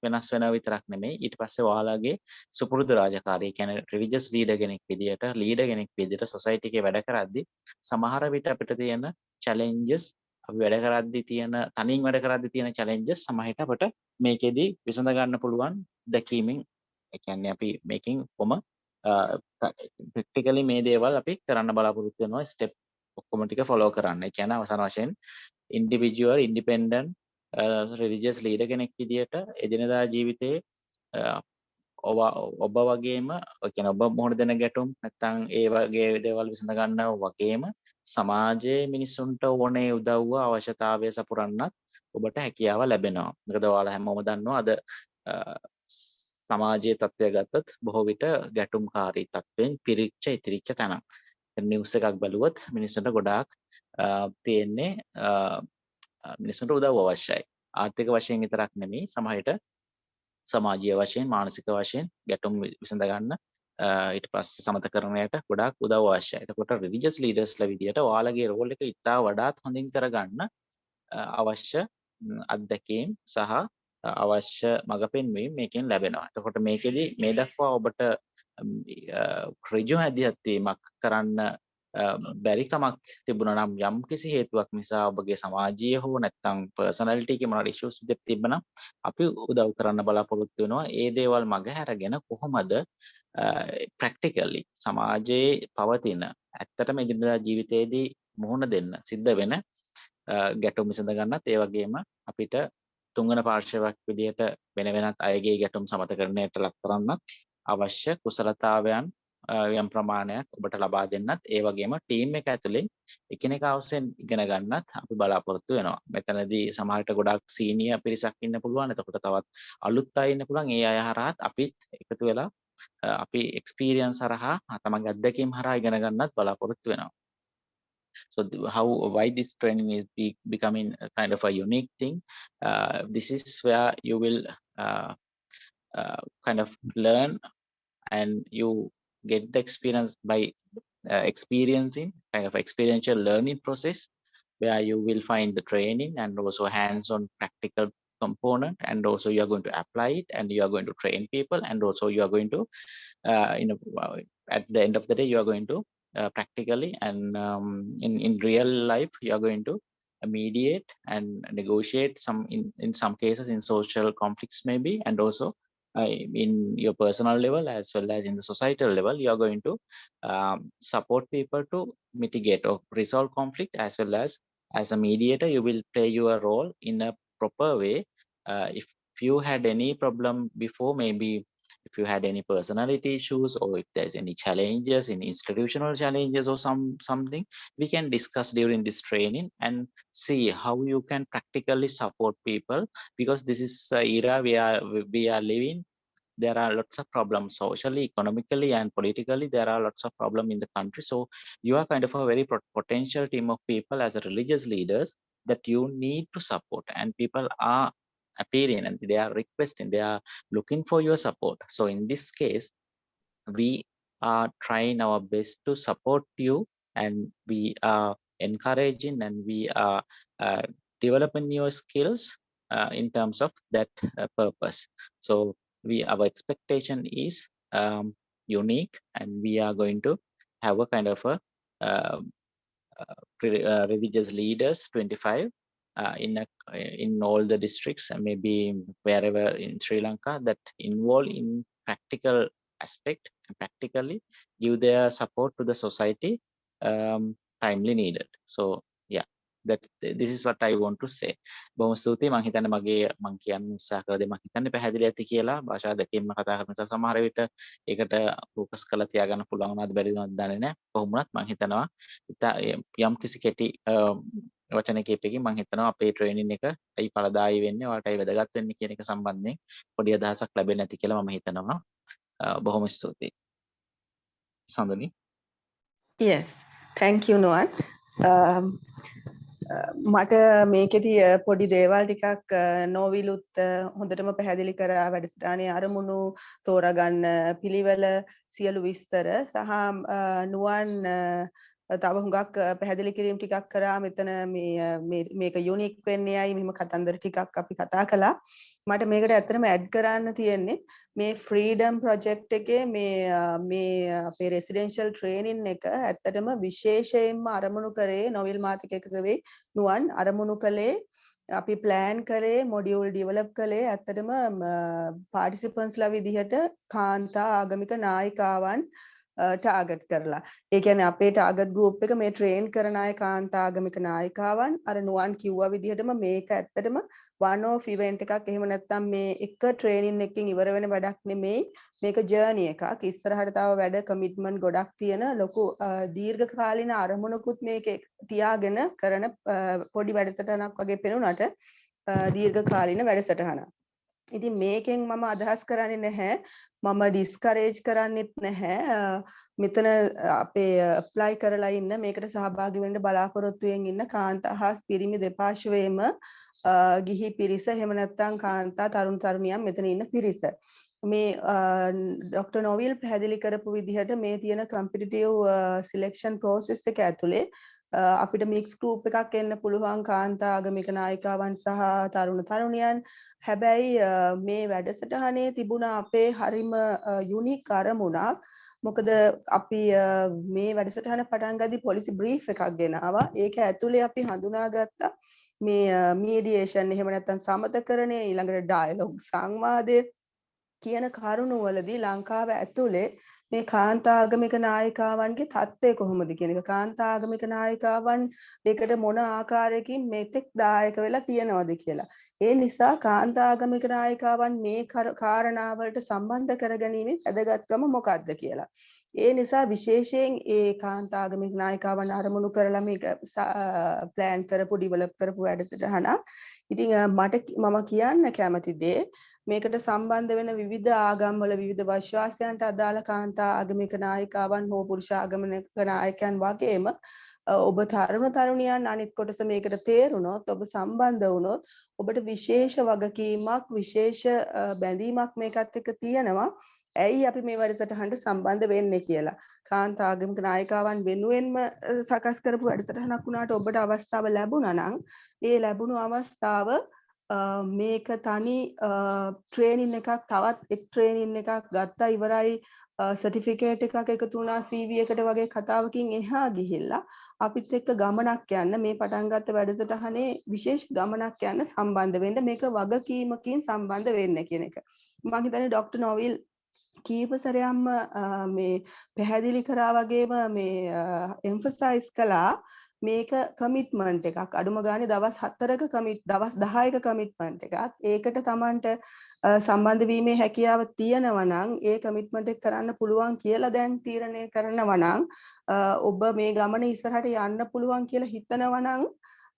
වෙනස් වෙනව විතරක් නෙමෙයි ඊට පස්සේ ඔයාලගේ සුපුරුදු රාජකාරිය කියන්නේ රිලිජියස් ලීඩර් කෙනෙක් විදියට ලීඩර් කෙනෙක් විදියට සොසයිටි එකේ වැඩ කරද්දී සමහර විට අපිට තියෙන චැලෙන්ජස් අපි වැඩ කරද්දී තියෙන තනියෙන් වැඩ කරද්දී තියෙන චැලෙන්ජස් සමහරට අපිට මේකෙදී විසඳ ගන්න පුළුවන් දැකීමෙන් ඒ කියන්නේ අපි මේකෙන් කොම ප්‍රැක්ටිකලි මේ දේවල් අපි කරන්න බලාපොරොත්තු වෙනවා ස්ටෙප් ඔක්කොම ටික ෆලෝ කරන්න. ඒ කියන්නේ අවසාන වශයෙන් ඉන්ඩිවිජුවල් ඉන්ඩිපෙන්ඩන්ට් රිලිජියස් ලීඩර් කෙනෙක් විදියට එදිනදා ජීවිතේ ඔබ වගේම ඒ කියන්නේ ඔබ මොහොත දෙන ගැටුම් නැත්නම් ඒ වගේ දේවල් විසඳ ගන්නව වගේම සමාජයේ මිනිසුන්ට ඕනේ උදව්ව අවශ්‍යතාවය සපුරන්නත් ඔබට හැකියාව ලැබෙනවා. මොකද ඔයාලා හැමෝම දන්නවා අද සමාජයේ තත්ත්වය ගත්තත් බොහෝ විට ගැටුම්කාරී තත්ත්වෙන් පිරිච්ච ඉතිරිච්ච තැනක්. නිවුස් එකක් බැලුවොත් මිනිස්සුන්ට ගොඩාක් තියෙන්නේ මිනිස්සුන්ට උදව් අවශ්‍යයි. ආර්ථික වශයෙන් විතරක් නෙමෙයි සමහරට සමාජීය වශයෙන් මානසික වශයෙන් ගැටුම් විසඳ ගන්න ඊට පස්සේ සමතකරණයට ගොඩාක් උදව් අවශ්‍යයි. එතකොට රිලිජියස් ලීඩර්ස්ලා විදියට ඔයාලගේ රෝල් එක ඉතා වඩාත් හොඳින් කරගන්න අවශ්‍ය අත්දැකීම් සහ අවශ්‍ය මඟ පෙන්වීම මේකෙන් ලැබෙනවා. එතකොට මේකෙදි මේ දක්වා ඔබට ඍජු හැදියාත්වීමක් කරන්න බැරිකමක් තිබුණා නම් යම් කිසි හේතුවක් නිසා ඔබගේ සමාජීය හෝ නැත්නම් පර්සනැලිටි එකේ මොනවාරි ඉෂුස් දෙයක් තිබ්බනම් අපි උදව් කරන්න බලාපොරොත්තු වෙනවා. ඒ දේවල් මග හැරගෙන කොහොමද ප්‍රැක්ටිකලි සමාජයේ පවතින ඇත්තටම එදිනදා ජීවිතයේදී මුහුණ දෙන්න සිද්ධ වෙන ගැටුම් විසඳ ගන්නත් ඒ වගේම අපිට තුන්වන පාර්ශවයක් විදිහට වෙන වෙනත් අයගේ ගැටුම් සමතකරණයට ලක් කරන්නත් අවශ්‍ය කුසලතාවයන් යම් ප්‍රමාණයක් ඔබට ලබා දෙන්නත් ඒ වගේම ටීම් එක ඇතුලේ එකිනෙකා ඔස්සේ ඉගෙන ගන්නත් අපි බලාපොරොත්තු වෙනවා. මෙතනදී සමහරට ගොඩක් සීනියර් පිරිසක් ඉන්න පුළුවන්. එතකොට තවත් අලුත් අය ඉන්න පුළුවන්. ඒ අය හරහාත් අපිත් එකතු වෙලා අපි එක්ස්පීරියන්ස් හරහා තමන්ගේ අත්දැකීම් හරහා ඉගෙන ගන්නත් බලාපොරොත්තු වෙනවා. So why this training is becoming a kind of a unique thing. This is where you will kind of learn and you get the experience by experiencing kind of experiential learning process where you will find the training and also hands-on practical component, and also you are going to apply it and you are going to train people, and also you are going to at the end of the day you are going to practically and in real life you are going to mediate and negotiate in some cases in social conflicts maybe, and also in your personal level as well as in the societal level you are going to support people to mitigate or resolve conflict, as well as a mediator you will play your role in a proper way. If you had any problem before, maybe if you had any personality issues or if there's any challenges in institutional challenges or something, we can discuss during this training and see how you can practically support people, because this is the era we are living. There are lots of problems socially, economically and politically. There are lots of problems in the country. So you are kind of a very potential team of people as a religious leaders that you need to support, and people are appearing and they are requesting, they are looking for your support. So in this case we are trying our best to support you, and we are encouraging and we are developing your skills in terms of that purpose. So our expectation is unique, and we are going to have a kind of a religious leaders 25 in all the districts and maybe wherever in Sri Lanka that involved in practical aspect and practically give their support to the society timely needed. So yeah, this is what I want to say. බොහොම ස්තුතියි. මම හිතන්නේ මම කියන්න උත්සාහ කළ දේ මම හිතන්නේ පැහැදිලි ඇති කියලා. භාෂා දෙකකින්ම කතා කරන නිසා සමහර විට ඒකට ફોකස් කරලා තියාගන්න පුළුවන් වුණාද බැරිද මම දන්නේ නැහැ. කොහොම වුණත් මම හිතනවා යම් කිසි කෙටි වචන කීපයකින් මම හිතනවා අපේ ට්‍රේනින් එක ඇයි ඵලදායී වෙන්නේ, ඔයාලටයි වැදගත් වෙන්නේ කියන එක සම්බන්ධයෙන් පොඩි අදහසක් ලැබෙන්න ඇති කියලා මම හිතනවා. බොහොම ස්තුතියි. සඳනි. Yes, thank you Nuwan. මට මේකෙදි පොඩි දේවල් ටිකක් නෝවිලුත් හොඳටම පැහැදිලි කරා වැඩසටහනේ අරමුණු තෝරාගන්න පිළිවෙල සියලු විස්තර සහ නුවන් තව හුඟක් පැහැදිලි කිරීම ටිකක් කරා. මෙතන මේක යුනික් වෙන්නේ ඇයි, මෙහෙම කතන්දර ටිකක් අපි කතා කළා. මට මේකට ඇත්තටම ඇඩ් කරන්න තියෙන්නේ මේ ෆ්‍රීඩම් ප්‍රොජෙක්ට් එකේ මේ අපේ රෙසිඩෙන්ෂල් ට්‍රේනින් එක ඇත්තටම විශේෂයෙන්ම අරමුණු කරේ නොවිල් මාතිකකගේ නුවන් අරමුණු කළේ අපි ප්ලෑන් කරේ මොඩියුල් ඩිවලොප් කළේ ඇත්තටම පාටිසිපන්ස්ලා විදිහට කාන්තා ආගමික නායිකාවන් ටාගට් කරලා. ඒ කියන්නේ අපේ ටාගට් ගෲප් එක මේ ට්‍රේන් කරන අය කාන්තා ආගමික නායිකාවන්. අර නුවන් කිව්වා විදිහටම මේක ඇත්තටම one off event එකක්. එහෙම නැත්නම් මේ එක ට්‍රේනින් එකකින් ඉවර වෙන වැඩක් නෙමෙයි. මේක ජර්නි එකක්. ඉස්සරහට තව වැඩ කමිට්මන්ට් ගොඩක් තියෙන ලොකු දීර්ඝකාලීන අරමුණකුත් මේකේ තියාගෙන කරන පොඩි වැඩසටහනක් වගේ පෙනුනට දීර්ඝකාලීන වැඩසටහනක්. ඉතින් මේකෙන් මම අදහස් කරන්නේ නැහැ, මම ඩිස්කරේජ් කරන්නෙත් නැහැ. මෙතන අපේ ඇප්ලයි කරලා ඉන්න මේකට සහභාගී වෙන්න බලාපොරොත්තු වෙමින් ඉන්න කාන්තා හා පිරිමි දෙපාර්ශ්වයේම ගිහි පිරිස, එහෙම නැත්නම් කාන්තා තරුණ තරුණියන් මෙතන ඉන්න පිරිස. මේ ඩොක්ටර් නොවිල් පැහැදිලි කරපු විදිහට මේ තියෙන කම්පිටිටිව් සිලෙක්ෂන් ප්‍රොසෙස් එක ඇතුලේ අපිට මික්ස් ගෲප් එකක් එන්න පුළුවන් කාන්තා ආගමික නායිකාවන් සහ තරුණ තරුණියන්. හැබැයි මේ වැඩසටහනේ තිබුණ අපේ හරිම යුනික් අරමුණක්. මොකද අපි මේ වැඩසටහන පටන් ගද්දි පොලිසි බ්‍රීෆ් එකක් ගෙනාවා. ඒක ඇතුලේ අපි හඳුනාගත්තා මේ මීඩියේෂන් එහෙම නැත්නම් සමතකරණය ඊළඟට ඩයලොග් සංවාදය කියන කරුණු වලදී ලංකාව ඇතුලේ මේ කාන්තා ආගමික නායිකාවන්ගේ තත්ත්වය කොහොමද කියන එක කාන්තා ආගමික නායිකාවන් ඒකට මොන ආකාරයකින් මෙතෙක් දායක වෙලා තියෙනවද කියලා. ඒ නිසා කාන්තා ආගමික නායිකාවන් මේ කාරණාවලට සම්බන්ධ කරගැනීමේ වැදගත්කම මොකක්ද කියලා. ඒ නිසා විශේෂයෙන් ඒ කාන්තා ආගමික නායිකාවන් අරමුණු කරලා මේක ප්ලෑන් කරපු ඩිවෙලොප් කරපු වැඩසටහනක්. ඉතින් මම කියන්න කැමති දේ මේකට සම්බන්ධ වෙන විවිධ ආගම්වල විවිධ විශ්වාසයන්ට අදාළ කාන්තා ආගමික නායිකාවන් හෝ පුරුෂ ආගමික නායකයන් වගේම ඔබ තරුණ තරුණියන් අනිත් කොටස මේකට තේරුණොත් ඔබ සම්බන්ධ වුණොත් ඔබට විශේෂ වගකීමක් විශේෂ බැඳීමක් මේකත් එක්ක තියෙනවා. ඇයි අපි මේ වැඩසටහනට සම්බන්ධ වෙන්නේ කියලා. කාන්තා ආගමික නායිකාවන් වෙනුවෙන්ම සකස් කරපු වැඩසටහනක් වුණාට ඔබට අවස්ථාව ලැබුණා නම් ඒ ලැබුණු අවස්ථාව මේක තනි ට්‍රේනින් එකක් තවත් එක් ට්‍රේනින් එකක් ගත්තා ඉවරයි සර්ටිෆිකේට් එකක් එකතු වුණා CV එකට වගේ කතාවකින් එහා ගිහිල්ලා අපිත් එක්ක ගමනක් යන්න මේ පටන් ගත්ත වැඩසටහනේ විශේෂ ගමනක් යන්න සම්බන්ධ වෙන්න මේක වගකීමකින් සම්බන්ධ වෙන්න කියන එක. මම හිතන්නේ ඩොක්ටර් නොවිල් කීප සැරයක්ම මේ පැහැදිලි කරා වගේම මේ එම්ෆසයිස් කළා මේක කමිට්මන්ට් එකක් අඩුම ගානේ දවස් 4ක දවස් 10ක කමිට්මන්ට් එකක්. ඒකට Tamanට සම්බන්ධ වීමේ හැකියාව තියෙනවා නම් ඒ කමිට්මන්ට් එක කරන්න පුළුවන් කියලා දැන් තීරණය කරනවා නම් ඔබ මේ ගමන ඉස්සරහට යන්න පුළුවන් කියලා හිතනවා නම්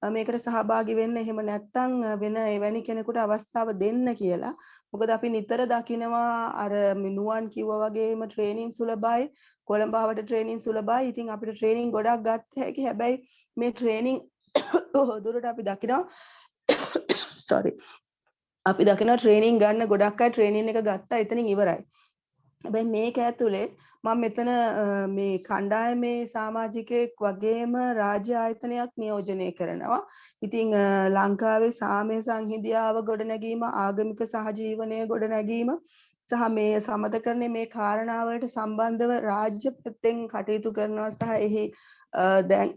මේකට සහභාගී වෙන්න. එහෙම නැත්නම් වෙන එවැනි කෙනෙකුට අවස්ථාව දෙන්න කියලා. මොකද අපි නිතර දකිනවා අර නුවන් කිව්වා වගේම ට්‍රේනින් සුලභයි කොළඹාවට ට්‍රේනින් සුලභයි. ඉතින් අපිට ට්‍රේනින් ගොඩක් ගත්ත හැකි. හැබැයි මේ ට්‍රේනින් දුරට අපි දකිනවා අපි දකිනවා ට්‍රේනින් ගන්න ගොඩක් අය ට්‍රේනින් එක ගත්තා එතනින් ඉවරයි. හැබැයි මේක ඇතුලේ මම මෙතන මේ කණ්ඩායමේ සමාජිකයෙක් වගේම රාජ්‍ය ආයතනයක් නියෝජනය කරනවා. ඉතින් ලංකාවේ සාමය සංහිඳියාව ගොඩනැගීම ආගමික සහජීවනය ගොඩනැගීම සහ මේ සමතකරණය මේ කාරණාවලට සම්බන්ධව රාජ්‍ය පැත්තෙන් කටයුතු කරනවා සහ එහි දැන්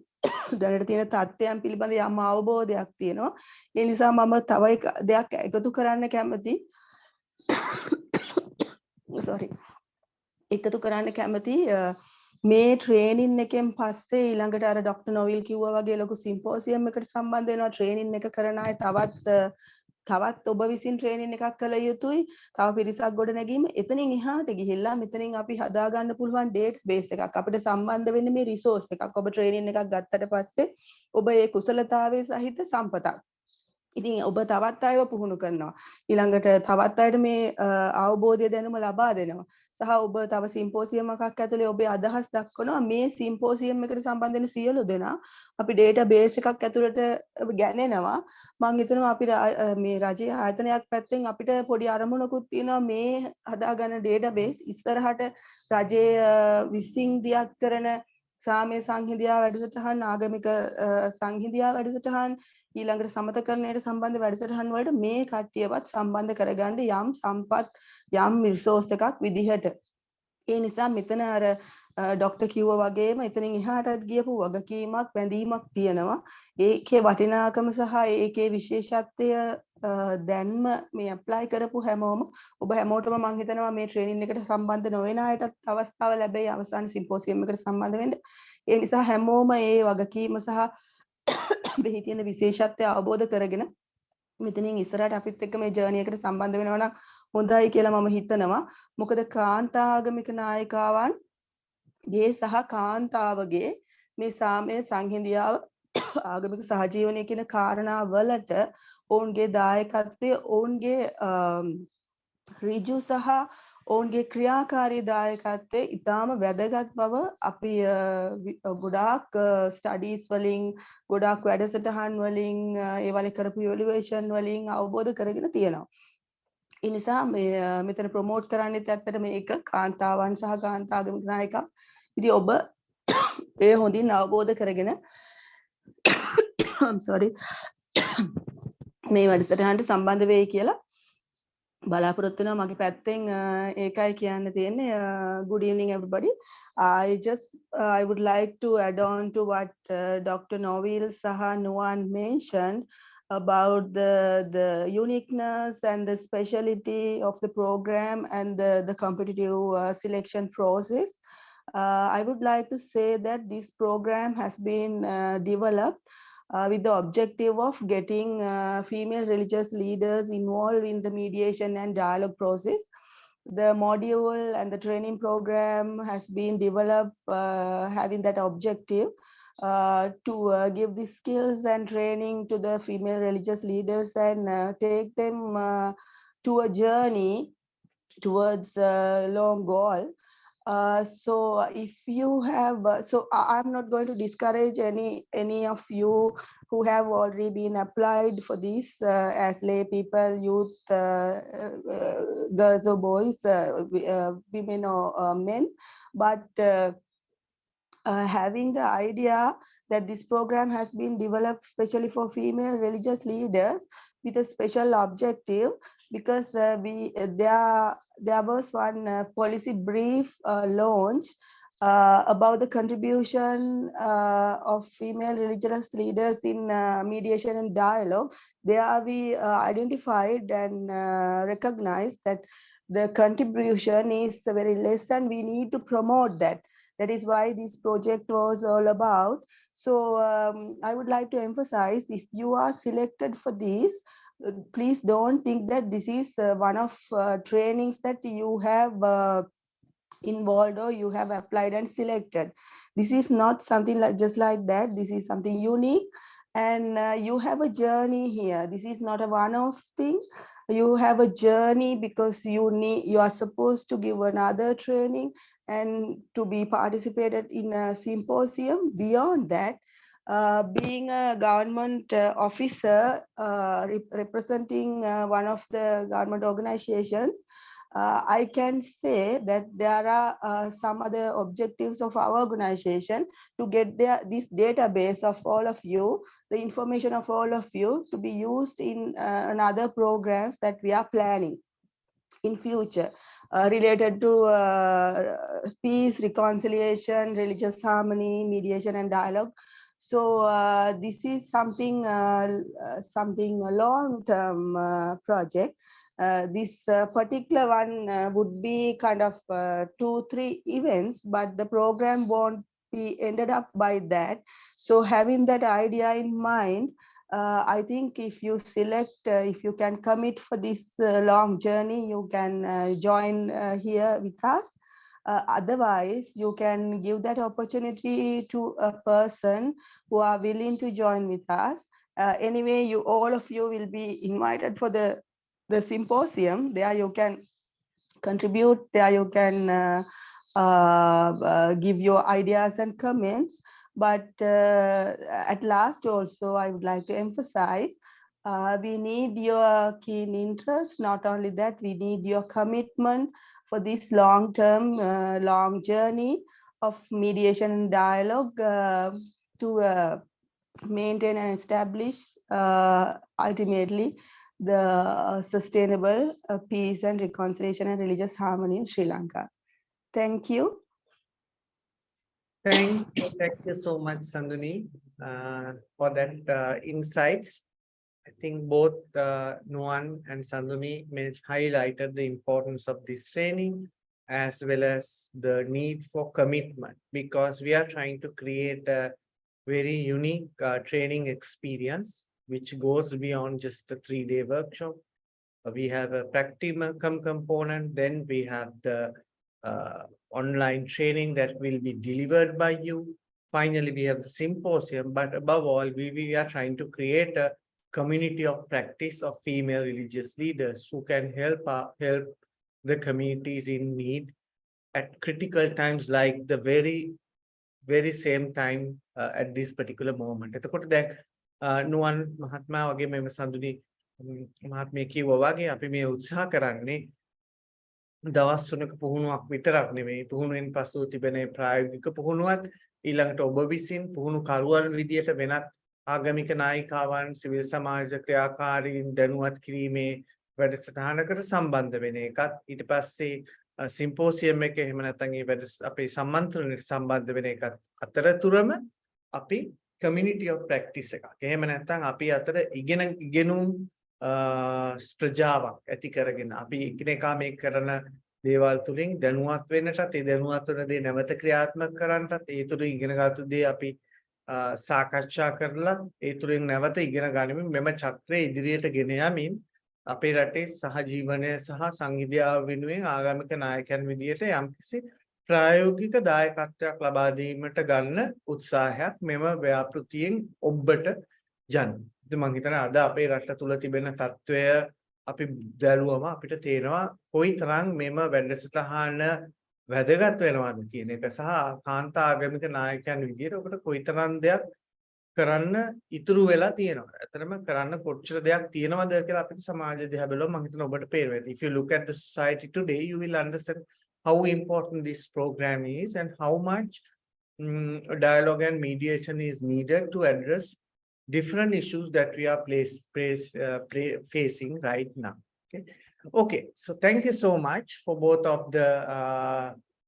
දැනට තියෙන තත්ත්වයන් පිළිබඳ යම් අවබෝධයක් තියෙනවා. ඒ නිසා මම තව දෙයක් එකතු කරන්න කැමති. එකතු කරන්න කැමති මේ ට්‍රේනින් එකෙන් පස්සේ ඊළඟට අර ඩොක්ටර් නොවිල් කිව්වා වගේ ලොකු සිම්පෝසියම් එකකට සම්බන්ධ වෙනවා. ට්‍රේනින් එක කරන අය තවත් ඔබ විසින් ට්‍රේනින් එකක් කළ යුතුයි. තව පිරිසක් ගොඩ නැගීම. එතනින් එහාට ගිහිල්ලා මෙතනින් අපි හදා ගන්න පුළුවන් ඩේටා බේස් එකක්. අපිට සම්බන්ධ වෙන්නේ මේ රිසෝස් එකක්. ඔබ ට්‍රේනින් එකක් ගත්තට පස්සේ ඔබ ඒ කුසලතාවයේ සහිත සම්පතක්. ඉතින් ඔබ තවත් අයව පුහුණු කරනවා. ඊළඟට තවත් අයට මේ අවබෝධය දැනුම ලබා දෙනවා. සහ ඔබ තව සිම්පෝසියම් එකක් ඇතුලේ ඔබේ අදහස් දක්වනවා. මේ සිම්පෝසියම් එකට සම්බන්ධ වෙන සියලු දෙනා අපි ඩේටා බේස් එකක් ඇතුළට ගණනනවා. මම හිතනවා අපි මේ රජයේ ආයතනයක් පැත්තෙන් අපිට පොඩි අරමුණකුත් තියෙනවා මේ හදාගන්න ඩේටා බේස් ඉස්සරහට රජයේ විසින් දියත් කරන සාමය සංහිඳියා වැඩසටහන් ආගමික සංහිඳියා වැඩසටහන් ඊළඟට සමතකරණයට සම්බන්ධ වැඩසටහන් වලට මේ කට්ටියවත් සම්බන්ධ කරගන්න යම් සම්පත් යම් රිසෝස් එකක් විදිහට. ඒ නිසා මෙතන අර ඩොක්ටර් කිව්වා වගේම එතනින් එහාටත් ගියපු වගකීමක් බැඳීමක් තියෙනවා. ඒකේ වටිනාකම සහ ඒකේ විශේෂත්වය දැන්ම මේ ඇප්ලයි කරපු හැමෝම ඔබ හැමෝටම මම හිතනවා මේ ට්‍රේනින් එකට සම්බන්ධ නොවන අයටත් අවස්ථාව ලැබෙයි අවසාන සිම්පෝසියම් එකට සම්බන්ධ වෙන්න. ඒ නිසා හැමෝම මේ වගකීම සහ මෙහි තියෙන විශේෂත්වය අවබෝධ කරගෙන මෙතනින් ඉස්සරහට අපිත් එක්ක මේ ජර්නි එකට සම්බන්ධ වෙනවා නම් හොඳයි කියලා මම හිතනවා. මොකද කාන්තා ආගමික නායිකාවන් ගේ සහ කාන්තාවගේ මේ සාමය සංහිඳියාව ආගමික සහජීවනය කියන කාරණා වලට ඔවුන්ගේ දායකත්වය ඔවුන්ගේ ඍජු සහ ඔවුන්ගේ ක්‍රියාකාරී දායකත්වයේ ඉතාම වැදගත් බව අපි ගොඩාක් ස්ටඩීස් වලින් ගොඩාක් වැඩසටහන් වලින් ඒ වල කරපු ඉවැලුවේෂන් වලින් අවබෝධ කරගෙන තියෙනවා. ඒ නිසා මෙතන ප්‍රොමෝට් කරන්නේත් ඇත්තට මේක කාන්තාවන් සහ කාන්තාගමික නායකා. ඉතින් ඔබ ඒ හොඳින් අවබෝධ කරගෙන I'm sorry මේ වැඩසටහනට සම්බන්ධ වෙයි කියලා බලාපොරොත්තු වෙනවා. මගේ පැත්තෙන් ඒකයි කියන්න තියෙන්නේ. Good evening everybody. I would like to add on to what Dr. Novil Saha Nuwan mentioned about the uniqueness and the speciality of the program and the competitive selection process. I would like to say that this program has been developed with the objective of getting female religious leaders involved in the mediation and dialogue process. The module and the training program has been developed having that objective to give the skills and training to the female religious leaders and take them to a journey towards a long goal. So if you have I'm not going to discourage any of you who have already been applied for this as lay people, youth, girls or boys, women or men, but having the idea that this program has been developed specially for female religious leaders with a special objective, because there was one policy brief launch about the contribution of female religious leaders in mediation and dialogue. There we identified and recognized that the contribution is very less and we need to promote that. That is why this project was all about. So I would like to emphasize, if you are selected for this, please don't think that this is one of trainings that you have involved or you have applied and selected. This is not something like just like that. This is something unique, and you have a journey here. This is not a one-off thing. You have a journey because you are supposed to give another training and to be participated in a symposium. Beyond that, being a government officer representing one of the government organizations, I can say that there are some other objectives of our organization to get this database of all of you, the information of all of you, to be used in another programs that we are planning in future related to peace, reconciliation, religious harmony, mediation and dialogue. So this is something a long-term project. This particular one would be kind of 2-3 events, but the program won't be ended up by that. So having that idea in mind, I think if you select, if you can commit for this long journey, you can join here with us. Otherwise, you can give that opportunity to a person who are willing to join with us. Anyway, all of you will be invited for the symposium. There you can contribute, there you can give your ideas and comments. But at last also, I would like to emphasize, we need your keen interest. Not only that, we need your commitment for this long-term, long journey of mediation and dialogue to maintain and establish ultimately the sustainable peace and reconciliation and religious harmony in Sri Lanka. Thank you. Thank you so much, Sanduni, for that insights. I think both Nuwan and Sanduni highlighted the importance of this training as well as the need for commitment, because we are trying to create a very unique training experience which goes beyond just a 3-day workshop. We have a practicum component, then we have the online training that will be delivered by you. Finally, we have the symposium, but above all, we are trying to create a community of practice of female religious leaders who can help the communities in need at critical times, like the very same time at this particular moment. එතකොට දැන් නුවන් මහත්මයා වගේ මෙම සඳුනි මහත්මිය කිව්වා වගේ අපි මේ උත්සාහ කරන්නේ දවස් 3ක පුහුණුවක් විතරක් නෙවෙයි පුහුණුවෙන් පසු තිබෙන ප්‍රායෝගික පුහුණුවත් ඊළඟට ඔබ විසින් පුහුණු කරුවන් විදියට වෙනත් ආගමික නායිකාවන් සිවිල් සමාජ ක්‍රියාකාරීන් දැනුවත් කිරීමේ වැඩසටහනකට සම්බන්ධ වෙන එකත් ඊට පස්සේ සිම්පෝසියම් එක එහෙම නැත්නම් ඒ අපේ සම්මන්ත්‍රණයට සම්බන්ධ වෙන එකත් අතරතුරම අපි community of practice එකක්. එහෙම නැත්නම් අපි අතර ඉගෙනුම් ප්‍රජාවක් ඇති කරගෙන අපි එකිනෙකා මේ කරන දේවල් තුලින් දැනුවත් වෙන්නටත් ඒ දැනුවත් වෙන දේ නැවත ක්‍රියාත්මක කරන්නටත් ඒ තුලින් ඉගෙනගත්තු දේ අපි සාකච්ඡා කරලා ඒ තුලින් නැවත ඉගෙන ගනිමින් මෙම චක්‍රය ඉදිරියට ගෙන යමින් අපේ රටේ සහජීවනය සහ සංවිධානය වෙනුවෙන් ආගමික නායකයන් විදියට යම්කිසි ප්‍රායෝගික දායකත්වයක් ලබා දීමට ගන්න උත්සාහයක් මෙම ව්‍යාපෘතියෙන් ඔබට ජන. ඉතින් මම හිතනවා අද අපේ රට තුල තිබෙන තත්වය අපි දැරුවම අපිට තේරෙනවා කොයිතරම් මෙම වැඩසටහන වැදගත් වෙනවද කියන එක සහ කාන්තා ආගමික නායකයන් විදියට ඔබට කොයිතරම් දෙයක් කරන්න ඉතුරු වෙලා තියෙනවා. ඇත්තටම කරන්න කොච්චර දෙයක් තියෙනවද කියලා අපිට සමාජය දිහා බැලුවම මම හිතනවා ඔබට පේනවා. If you look at the society today, you will understand how important this program is and how much dialogue and mediation is needed to address different issues that we are facing right now. Okay, so thank you so much for both of the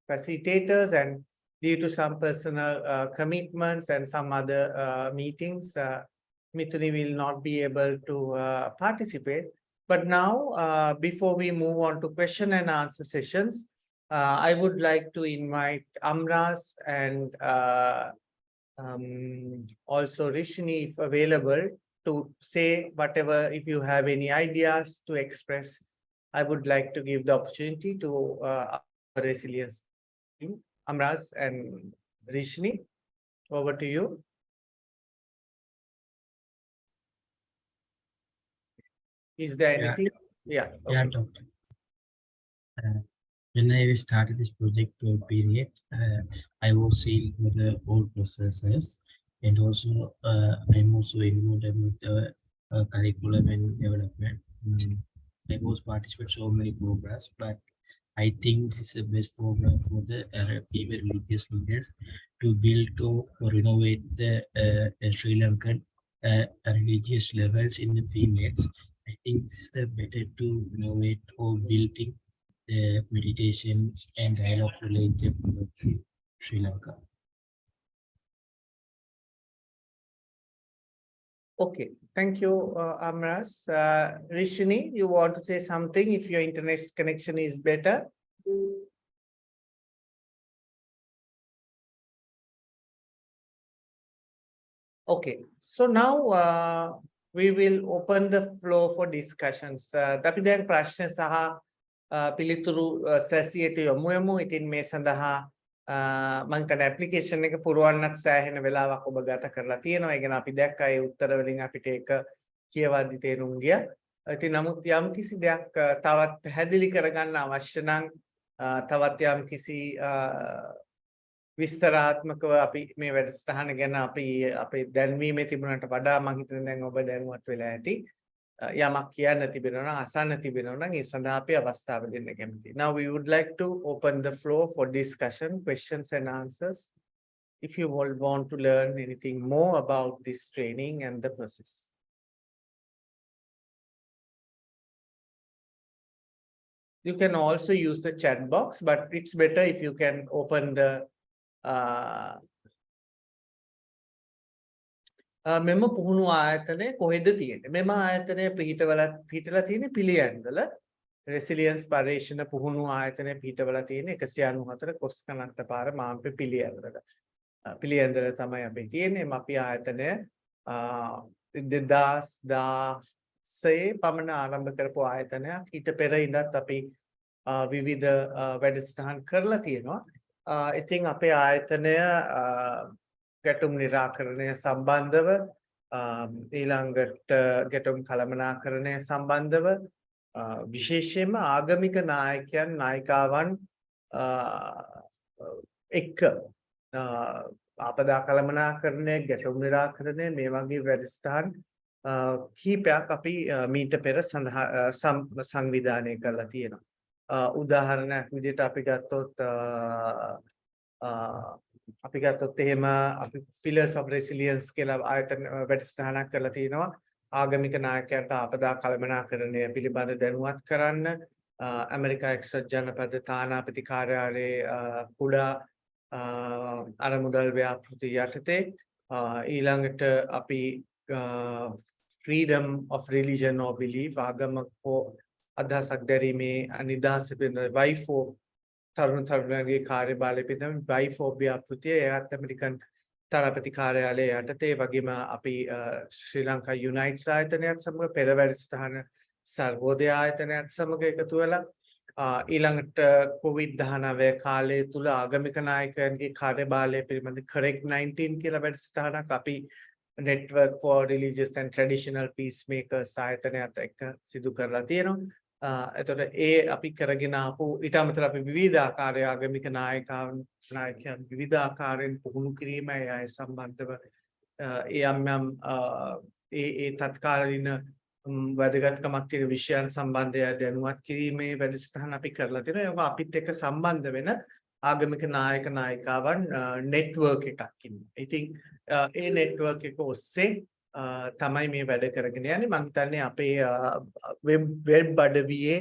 facilitators, and due to some personal commitments and some other meetings, Mithuni will not be able to participate. But now, before we move on to question and answer sessions, I would like to invite Amras and also Rishini, if available, to say whatever, if you have any ideas to express. I would like to give the opportunity to our resilience team, Amras and Rishini. Over to you. Is there anything? Yeah. Yeah, Doctor. When I started this project period, I was seeing the old processes, and also I'm also involved with the curriculum and development. I was participating so many programs, but I think this is the best program for the female religious leaders to build or renovate the Sri Lankan religious levels in the females. I think this is the better to innovate or building the meditation and dialogue related towards Sri Lanka. Okay, thank you, Amras. Rishini, you want to say something if your internet connection is better? Okay, so now we will open the floor for discussions. අපි දැන් ප්‍රශ්න සහ පිළිතුරු සැසියට යමු යමු. ඉතින් මේ සඳහා මම කියන ඇප්ලිකේෂන් එක පුරවන්නත් සෑහෙන වෙලාවක් ඔබ ගත කරලා තියෙනවා. ඒ කියන්නේ අපි දැක්කා ඒ උත්තර වලින් අපිට ඒක කියවද්දි තේරුම් ගියා. ඉතින් නමුත් යම් කිසි දෙයක් තවත් පැහැදිලි කරගන්න අවශ්‍ය නම් තවත් යම් කිසි විස්තරාත්මකව අපි මේ වැඩසටහන ගැන අපි අපේ දැන්වීමේ තිබුණාට වඩා මම හිතන්නේ දැන් ඔබ දැනුවත් වෙලා ඇති. යමක් කියන්න තිබෙනවා නම් අසන්න තිබෙනවා නම් ඒ සඳහා අපි අවස්ථාව දෙන්න කැමතියි. Now we would like to open the floor for discussion, questions and answers. If you all want to learn anything more about this training and the process. You can also use the chat box, but it's better if you can open the මෙම පුහුණු ආයතනය කොහෙද තියෙන්නේ? මෙම ආයතනය පිහිටලා තියෙන්නේ Piliyandala. Resilience පර්යේෂණ පුහුණු ආයතනය පිහිටවලා තියෙන්නේ 194 කොස්කනත්ත පාර මාම්පේ පිළියන්දල. පිළියන්දල තමයි අපි තියෙන්නේ. අපි ආයතනය 2016 පමණ ආරම්භ කරපු ආයතනයක්. ඊට පෙර ඉඳත් අපි විවිධ වැඩසටහන් කරලා තියෙනවා. ඉතින් අපේ ආයතනය ගැටුම් නිරාකරණය සම්බන්ධව ඊළඟට ගැටුම් කළමනාකරණය සම්බන්ධව විශේෂයෙන්ම ආගමික නායකයන් නායිකාවන් එක්ක ආපදා කළමනාකරණය ගැටුම් නිරාකරණය මේ වගේ වැඩසටහන් කීපයක් අපි මීට පෙර සංවිධානය කරලා තියෙනවා. උදාහරණයක් විදිහට අපි ගත්තොත් එහෙම අපි Pillars of Resilience කියලා ආයතන වැඩසටහනක් කරලා තිනවා. ආගමික නායකයන්ට ආපදා කළමනාකරණය පිළිබඳ දැනුවත් කරන්න ඇමරිකා එක්සත් ජනපද තානාපති කාර්යාලයේ කුඩා අරමුදල් ව්‍යාපෘති යටතේ ඊළඟට අපි freedom of religion or belief ආගමක හෝ අදහසක් දැරීමේ නිදහස පිළිබඳ වයිෆෝ තරුණ තරුණියන්ගේ කාර්යභාරය පිළිබඳ වයිෆෝ ව්‍යාපෘතිය එයත් ඇමරිකන් තානාපති කාර්යාලය යටතේ වගේම අපි ශ්‍රී ලංකා යුනයිට්ස් ආයතනයත් සමග පෙර වැඩසටහන සර්වෝදය ආයතනයත් සමග එකතු වෙලා ඊළඟට COVID-19 කාලය තුල ආගමික නායකයන්ගේ කාර්යභාරය පිළිබඳ correct 19 කියලා වැඩසටහනක් අපි network for religious and traditional peacemakers ආයතනයත් එක්ක සිදු කරලා තියෙනවා. එතකොට ඒ අපි කරගෙන ආපු ඊට අමතරව අපි විවිධ ආකාරයේ ආගමික නායකයන් විවිධ ආකාරයෙන් පුහුණු කිරීම අය සම්බන්ධව ඒ තත්කාලීන වැදගත්කමක් තියෙන විෂයන් සම්බන්ධව දැනුවත් කිරීමේ වැඩසටහන අපි කරලා තියෙනවා. ඒක අපිත් එක්ක සම්බන්ධ වෙන ආගමික නායකවන් network එකක් ඉන්නවා. ඉතින් ඒ network එක ඔස්සේ තමයි මේ වැඩ කරගෙන යන්නේ. මම හිතන්නේ අපේ web අඩවියේ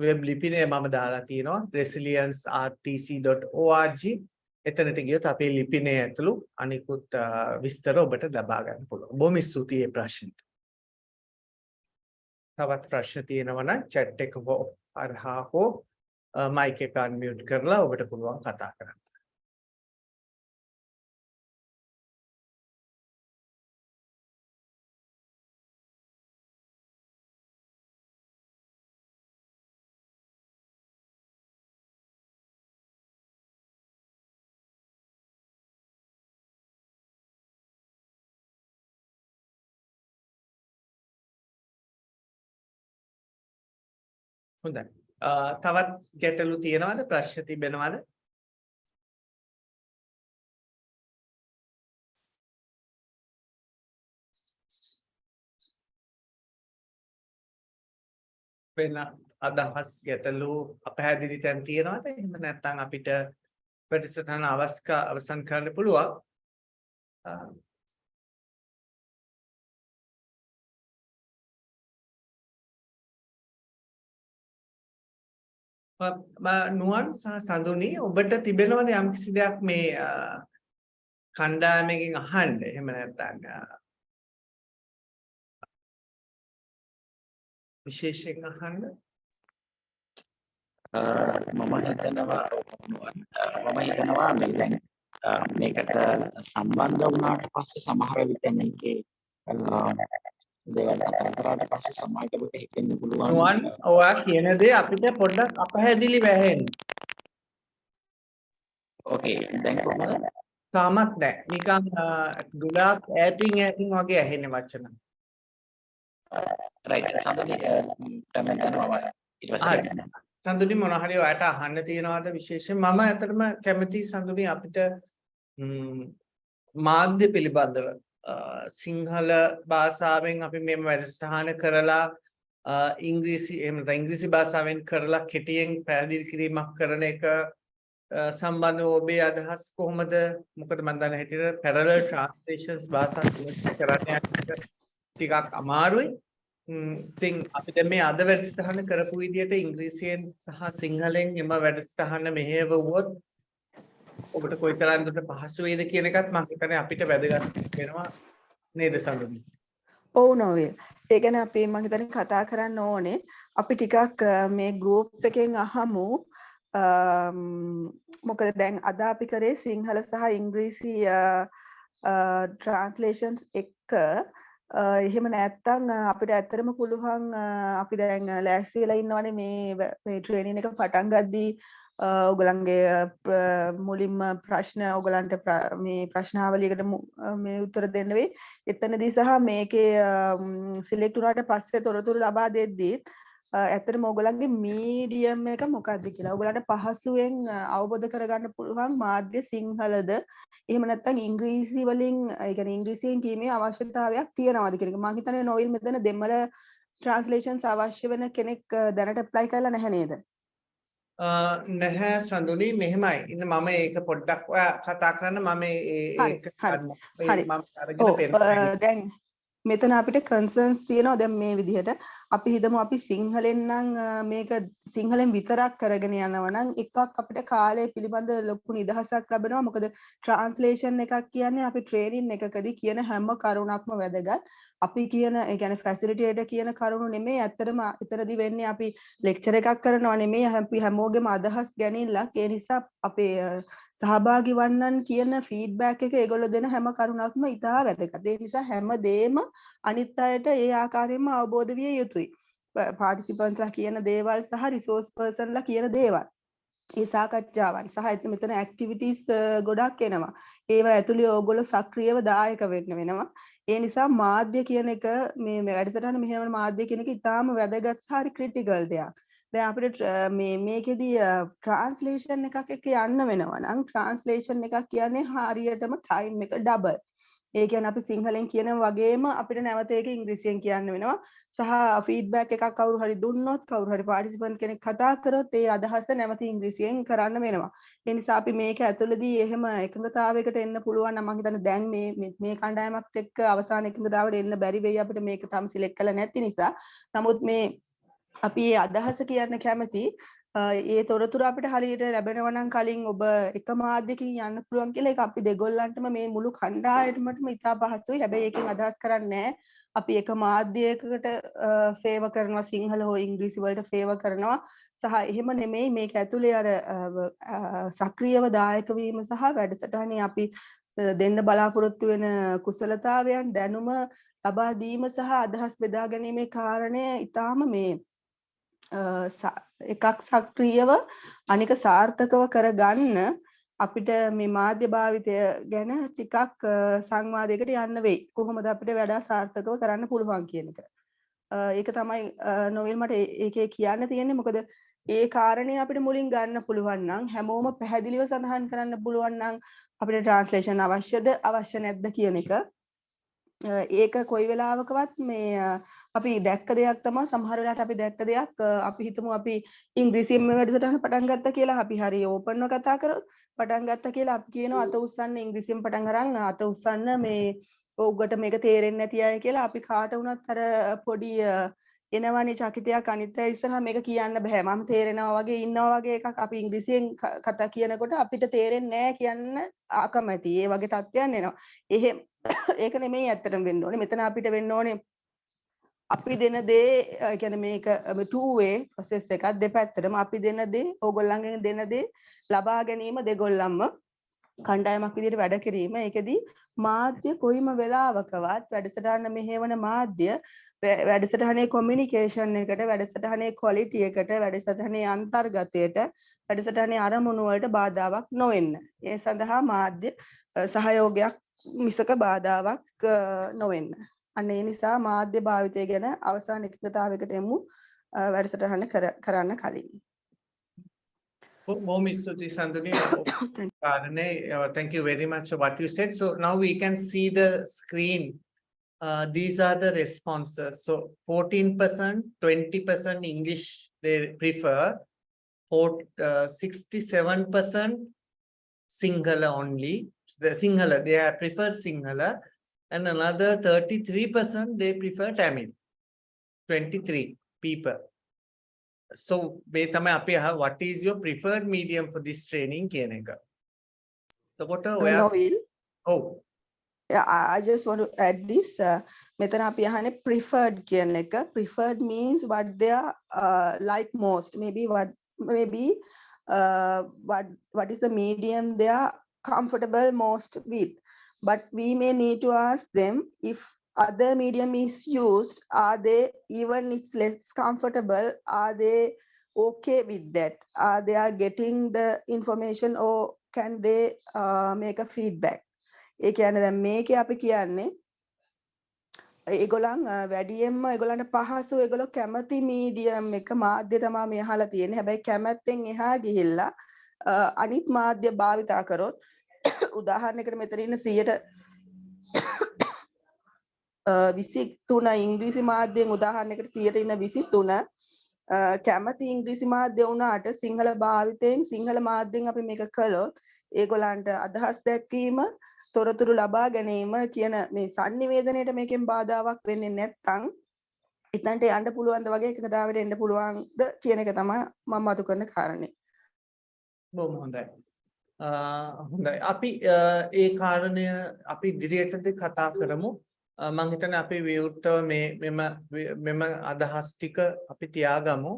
web ලිපිනේ මම දාලා තියෙනවා resiliencertc.org. එතනට ගියොත් අපේ ලිපිනේ ඇතුළු අනිකුත් විස්තර ඔබට ලබා ගන්න පුළුවන්. බොහොම ස්තුතියි මේ ප්‍රශ්නෙට. තවත් ප්‍රශ්න තියෙනවා නම් chat එක හරහා හෝ mic එක unmute කරලා ඔබට පුළුවන් කතා කරන්න. හොඳයි. තවත් ගැටලු තියෙනවද? ප්‍රශ්න තිබෙනවද? වෙන අදහස් ගැටලු අපහැදිලි තැන් තියෙනවද? එහෙම නැත්නම් අපිට වැඩසටහන අවසන් කරන්න පුළුවන්. නුවන් සහ සඳුනි ඔබට තිබෙනවද යම්කිසි දෙයක් මේ කණ්ඩායමකින් අහන්න? එහෙම නැත්නම් විශේෂයෙන් අහන්න? මම හිතනවා මේ දැන් මේකට සම්බන්ධ වුණාට පස්සේ සමහර විට මේකේ දේවල් කතා කරාට පස්සේ සමාජයට හිතෙන්න පුළුවන්. නුවන් ඔයා කියන දේ අපිට පොඩ්ඩක් අපහැදිලි වැහෙන්න. ඕකේ දැන් කොහොමද? තාමත් නැහැ. නිකන් ගුණාක් ඈතින් වගේ ඇහෙන්නේ වචන. රයිට් සඳුනි සඳුනි මොන හරි ඔයාට අහන්න තියනවාද විශේෂයෙන්? මම ඇත්තටම කැමති සඳුනි අපිට මාධ්‍ය පිළිබඳව සිංහල භාෂාවෙන් අපි මේ වැඩසටහන කරලා ඉංග්‍රීසි එහෙම නැත්නම් ඉංග්‍රීසි භාෂාවෙන් කරලා කෙටියෙන් පැහැදිලි කිරීමක් කරන එක සම්බන්ධව ඔබේ අදහස් කොහොමද? මොකද මම දන්න හැටියට parallel translations භාෂා කරන්නේ ටිකක් අමාරුයි. ඉතින් අපිට මේ අද වැඩසටහන කරපු විදිහට ඉංග්‍රීසියෙන් සහ සිංහලෙන් එම වැඩසටහන මෙහෙයවුවොත් ඔබට කොයිතරම් දුරට පහසු වේද කියන එකත් මම හිතන්නේ අපිට වැදගත් වෙනවා නේද සඳුනි? ඔව් නෝවේ. ඒ ගැන අපි මම හිතන්නේ කතා කරන්න ඕනේ. අපි ටිකක් මේ group එකෙන් අහමු. මොකද දැන් අද අපි කරේ සිංහල සහ ඉංග්‍රීසි translations එක්ක එහෙම නැත්තම් අපිට ඇත්තටම පුළුවන් අපි දැන් ලෑස්ති වෙලා ඉන්නවනේ මේ ට්‍රේනින් එක පටන් ගද්දී ඔයගලන්ගේ මුලින්ම ප්‍රශ්න ඔයගලන්ට මේ ප්‍රශ්නාවලියකට මේ උත්තර දෙන්න වෙයි. එතනදී සහ මේකේ සිලෙක්ට් වුණාට පස්සේ තොරතුරු ලබා දෙද්දී ඇත්තටම ඕගොල්ලන්ගේ මීඩියම් එක මොකක්ද කියලා. ඕගොල්ලන්ට පහසුවෙන් අවබෝධ කරගන්න පුළුවන් මාධ්‍ය සිංහලද එහෙම නැත්නම් ඉංග්‍රීසි වලින් ඒ කියන්නේ ඉංග්‍රීසියෙන් කීමේ අවශ්‍යතාවයක් තියෙනවද කියන එක. මම හිතන්නේ නොවිල් මෙතන දෙමළ ට්‍රාන්ස්ලේෂන්ස් අවශ්‍ය වෙන කෙනෙක් දැනට ඇප්ලයි කරලා නැහැ නේද? නැහැ සඳුනි මෙහෙමයි. ඉන්න මම ඒක පොඩ්ඩක් ඔයා කතා කරන්න මම ඒක හරි. මම අරගෙන පෙන්නනවා. දැන් මෙතන අපිට කන්සර්න්ස් තියෙනවා දැන් මේ විදිහට. අපි හිතමු අපි සිංහලෙන් නම් මේක සිංහලෙන් විතරක් කරගෙන යනවා නම් එකක් අපිට කාලය පිළිබඳ ලොකු නිදහසක් ලැබෙනවා. මොකද ට්‍රාන්ස්ලේෂන් එකක් කියන්නේ අපි ට්‍රේනින් එකකදී කියන හැම කරුණක්ම වැදගත්. අපි කියන ඒ කියන්නේ ෆැසිලිටේටර් කියන කරුණු නෙමෙයි ඇත්තටම ඉතරදී වෙන්නේ අපි ලෙක්චර් එකක් කරනවා නෙමෙයි අපි හැමෝගෙම අදහස් ගැනීමලක්. ඒ නිසා අපේ සහභාගී වන්නන් කියන ෆීඩ්බැක් එක ඒගොල්ලෝ දෙන හැම කරුණක්ම ඉතා වැදගත්. ඒ නිසා හැම දෙයක්ම අනිත් අයට ඒ ආකාරයෙන්ම අවබෝධ විය යුතුයි. පාටිසිපන්ට්ලා කියන දේවල් සහ රිසෝස් පර්සන්ලා කියන දේවල්. ඒ සාකච්ඡාවන් සහ මෙතන ඇක්ටිවිටීස් ගොඩක් එනවා. ඒවා ඇතුළේ ඕගොල්ලෝ සක්‍රියව දායක වෙන්න වෙනවා. ඒ නිසා මාධ්‍ය කියන එක මේ වැඩසටහන මෙහෙවන මාධ්‍ය කියන එක ඉතාම වැදගත් සහ හරි ක්‍රිටිකල් දෙයක්. දැන් අපිට මේකෙදී ට්‍රාන්ස්ලේෂන් එකක් එක්ක යන්න වෙනවා නම් ට්‍රාන්ස්ලේෂන් එකක් කියන්නේ හරියටම ටයිම් එක ඩබල්. ඒ කියන්නේ අපි සිංහලෙන් කියන වගේම අපිට නැවත ඒක ඉංග්‍රීසියෙන් කියන්න වෙනවා. සහ ෆීඩ්බැක් එකක් කවුරු හරි දුන්නොත් කවුරු හරි පාටිසිපන්ට් කෙනෙක් කතා කරොත් ඒ අදහස නැවත ඉංග්‍රීසියෙන් කරන්න වෙනවා. ඒ නිසා අපි මේක ඇතුළතදී එහෙම එකඟතාවයකට එන්න පුළුවන් නම් මම හිතන්නේ දැන් මේ කණ්ඩායමත් එක්ක අවසාන එකඟතාවයට එන්න බැරි වෙයි අපිට මේක තාම සිලෙක්ට් කරලා නැති නිසා. නමුත් මේ අපි අදහස කියන්න කැමති ඒ තොරතුරු අපිට හරියට ලැබෙනවා නම් කලින් ඔබ එක මාධ්‍යකින් යන්න පුළුවන් කියලා ඒක අපි දෙගොල්ලන්ටම මේ මුළු කණ්ඩායමටම ඉතා පහසුයි. හැබැයි ඒකෙන් අදහස් කරන්නේ අපි එක මාධ්‍යයකට ෆේවර් කරනවා සිංහල හෝ ඉංග්‍රීසි වලට ෆේවර් කරනවා සහ එහෙම නෙමෙයි මේක ඇතුලේ අර සක්‍රියව දායක වීම සහ වැඩසටහනේ අපි දෙන්න බලාපොරොත්තු වෙන කුසලතාවයන් දැනුම ලබා දීම සහ අදහස් බෙදා ගැනීමේ කාරණය ඊටාම මේ එකක් සක්‍රියව අනික සාර්ථකව කරගන්න අපිට මේ මාධ්‍ය භාවිතය ගැන ටිකක් සංවාදයකට යන්න වෙයි. කොහොමද අපිට වඩා සාර්ථකව කරන්න පුළුවන් කියන එක. ඒක තමයි නොවෙල් මට ඒකේ කියන්න තියෙන්නේ. මොකද ඒ කාරණේ අපිට මුලින් ගන්න පුළුවන් නම් හැමෝම පැහැදිලිව සඳහන් කරන්න පුළුවන් නම් අපිට ට්‍රාන්ස්ලේෂන් අවශ්‍යද අවශ්‍ය නැද්ද කියන එක. ඒක කොයි වෙලාවකවත් මේ අපි දැක්ක දෙයක් තමයි සමහර වෙලාවට අපි දැක්ක දෙයක් අපි හිතමු අපි ඉංග්‍රීසියෙන් මේ වැඩසටහන පටන් ගත්තා කියලා අපි හරිය ඕපන්ව කතා කරොත් පටන් ගත්තා කියලා අපි කියනවා අත උස්සන්න ඉංග්‍රීසියෙන් පටන් අරන් අත උස්සන්න මේ ඔව්වට මේක තේරෙන්නේ නැති අය කියලා අපි කාට වුණත් අර පොඩි එනවනේ චකිතයක් අනිත් අය ඉස්සරහා මේක කියන්න බෑ මම තේරෙනවා වගේ ඉන්නවා වගේ එකක් අපි ඉංග්‍රීසියෙන් කතා කියනකොට අපිට තේරෙන්නේ නැහැ කියන්න අකමැති. ඒ වගේ තත්ත්වයන් එනවා. එහෙම ඒක නෙමෙයි ඇත්තටම වෙන්න ඕනේ. මෙතන අපිට වෙන්න ඕනේ අපි දෙන දේ කියන්නේ මේක two way process එකක් දෙපැත්තටම අපි දෙන දේ ඕගොල්ලන්ගෙන් දෙන දේ ලබා ගැනීම දෙගොල්ලන්ම කණ්ඩායමක් විදිහට වැඩ කිරීම. ඒකෙදී මාධ්‍ය කොයිම වෙලාවකවත් වැඩසටහන මෙහෙවන මාධ්‍ය වැඩසටහනේ කොමියුනිකේෂන් එකට වැඩසටහනේ ක්වොලිටි එකට වැඩසටහනේ අන්තර්ගතයට වැඩසටහනේ අරමුණු වලට බාධාවක් නොවෙන්න. ඒ සඳහා මාධ්‍ය සහයෝගයක් මිසක බාධාවක් නොවෙන්න. අන්න ඒ නිසා මාධ්‍ය භාවිතය ගැන අවසාන එකඟතාවයකට එමු වැඩසටහන කරන්න කලින්. Thank you very much for what you said. So now we can see the screen. These are the responses. So 14%, 20% English they prefer. 67% Sinhala only. The Sinhala, they have preferred Sinhala. And another 33% they prefer Tamil. 23 people. So, what is your preferred medium for this training? So, what oh, yeah, I just want to add this. Metana apiyahane preferred kiyaneka. Preferred means what they are like most. Maybe what is the medium they are comfortable most with. But we may need to ask them if other medium is used, are they even it's less comfortable, are they okay with that? Are they are getting the information or can they make a feedback? ඒ කියන්නේ දැන් මේකේ අපි කියන්නේ ඒගොල්ලන් වැඩියෙන්ම ඒගොල්ලන්ට පහසු ඒගොල්ලෝ කැමති මීඩියම් එක මාධ්‍ය තමයි මේ අහලා තියෙන්නේ. හැබැයි කැමැත්තෙන් එහා ගිහිල්ලා අනිත් මාධ්‍ය භාවිතා කරොත් උදාහරණයකට මෙතන ඉන්න 23 ඉංග්‍රීසි මාධ්‍යයෙන් උදාහරණයකට 23 කැමති ඉංග්‍රීසි මාධ්‍ය වුණාට සිංහල භාවිතයෙන් සිංහල මාධ්‍යයෙන් අපි මේක කළොත් ඒගොල්ලන්ට අදහස් දැක්වීම තොරතුරු ලබා ගැනීම කියන මේ sannivedanayට මේකෙන් බාධාවක් වෙන්නේ නැත්නම් එතනට යන්න පුළුවන්ද වගේ එකකතාවයට එන්න පුළුවන්ද කියන එක තමයි මම අතු කරන කාරණේ. බොහොම හොඳයි. හොඳයි. අපි ඒ කාරණය අපි ඉදිරියටද කතා කරමු. මම හිතන්නේ අපි විවෘතව මෙම අදහස් ටික අපි තියාගමු.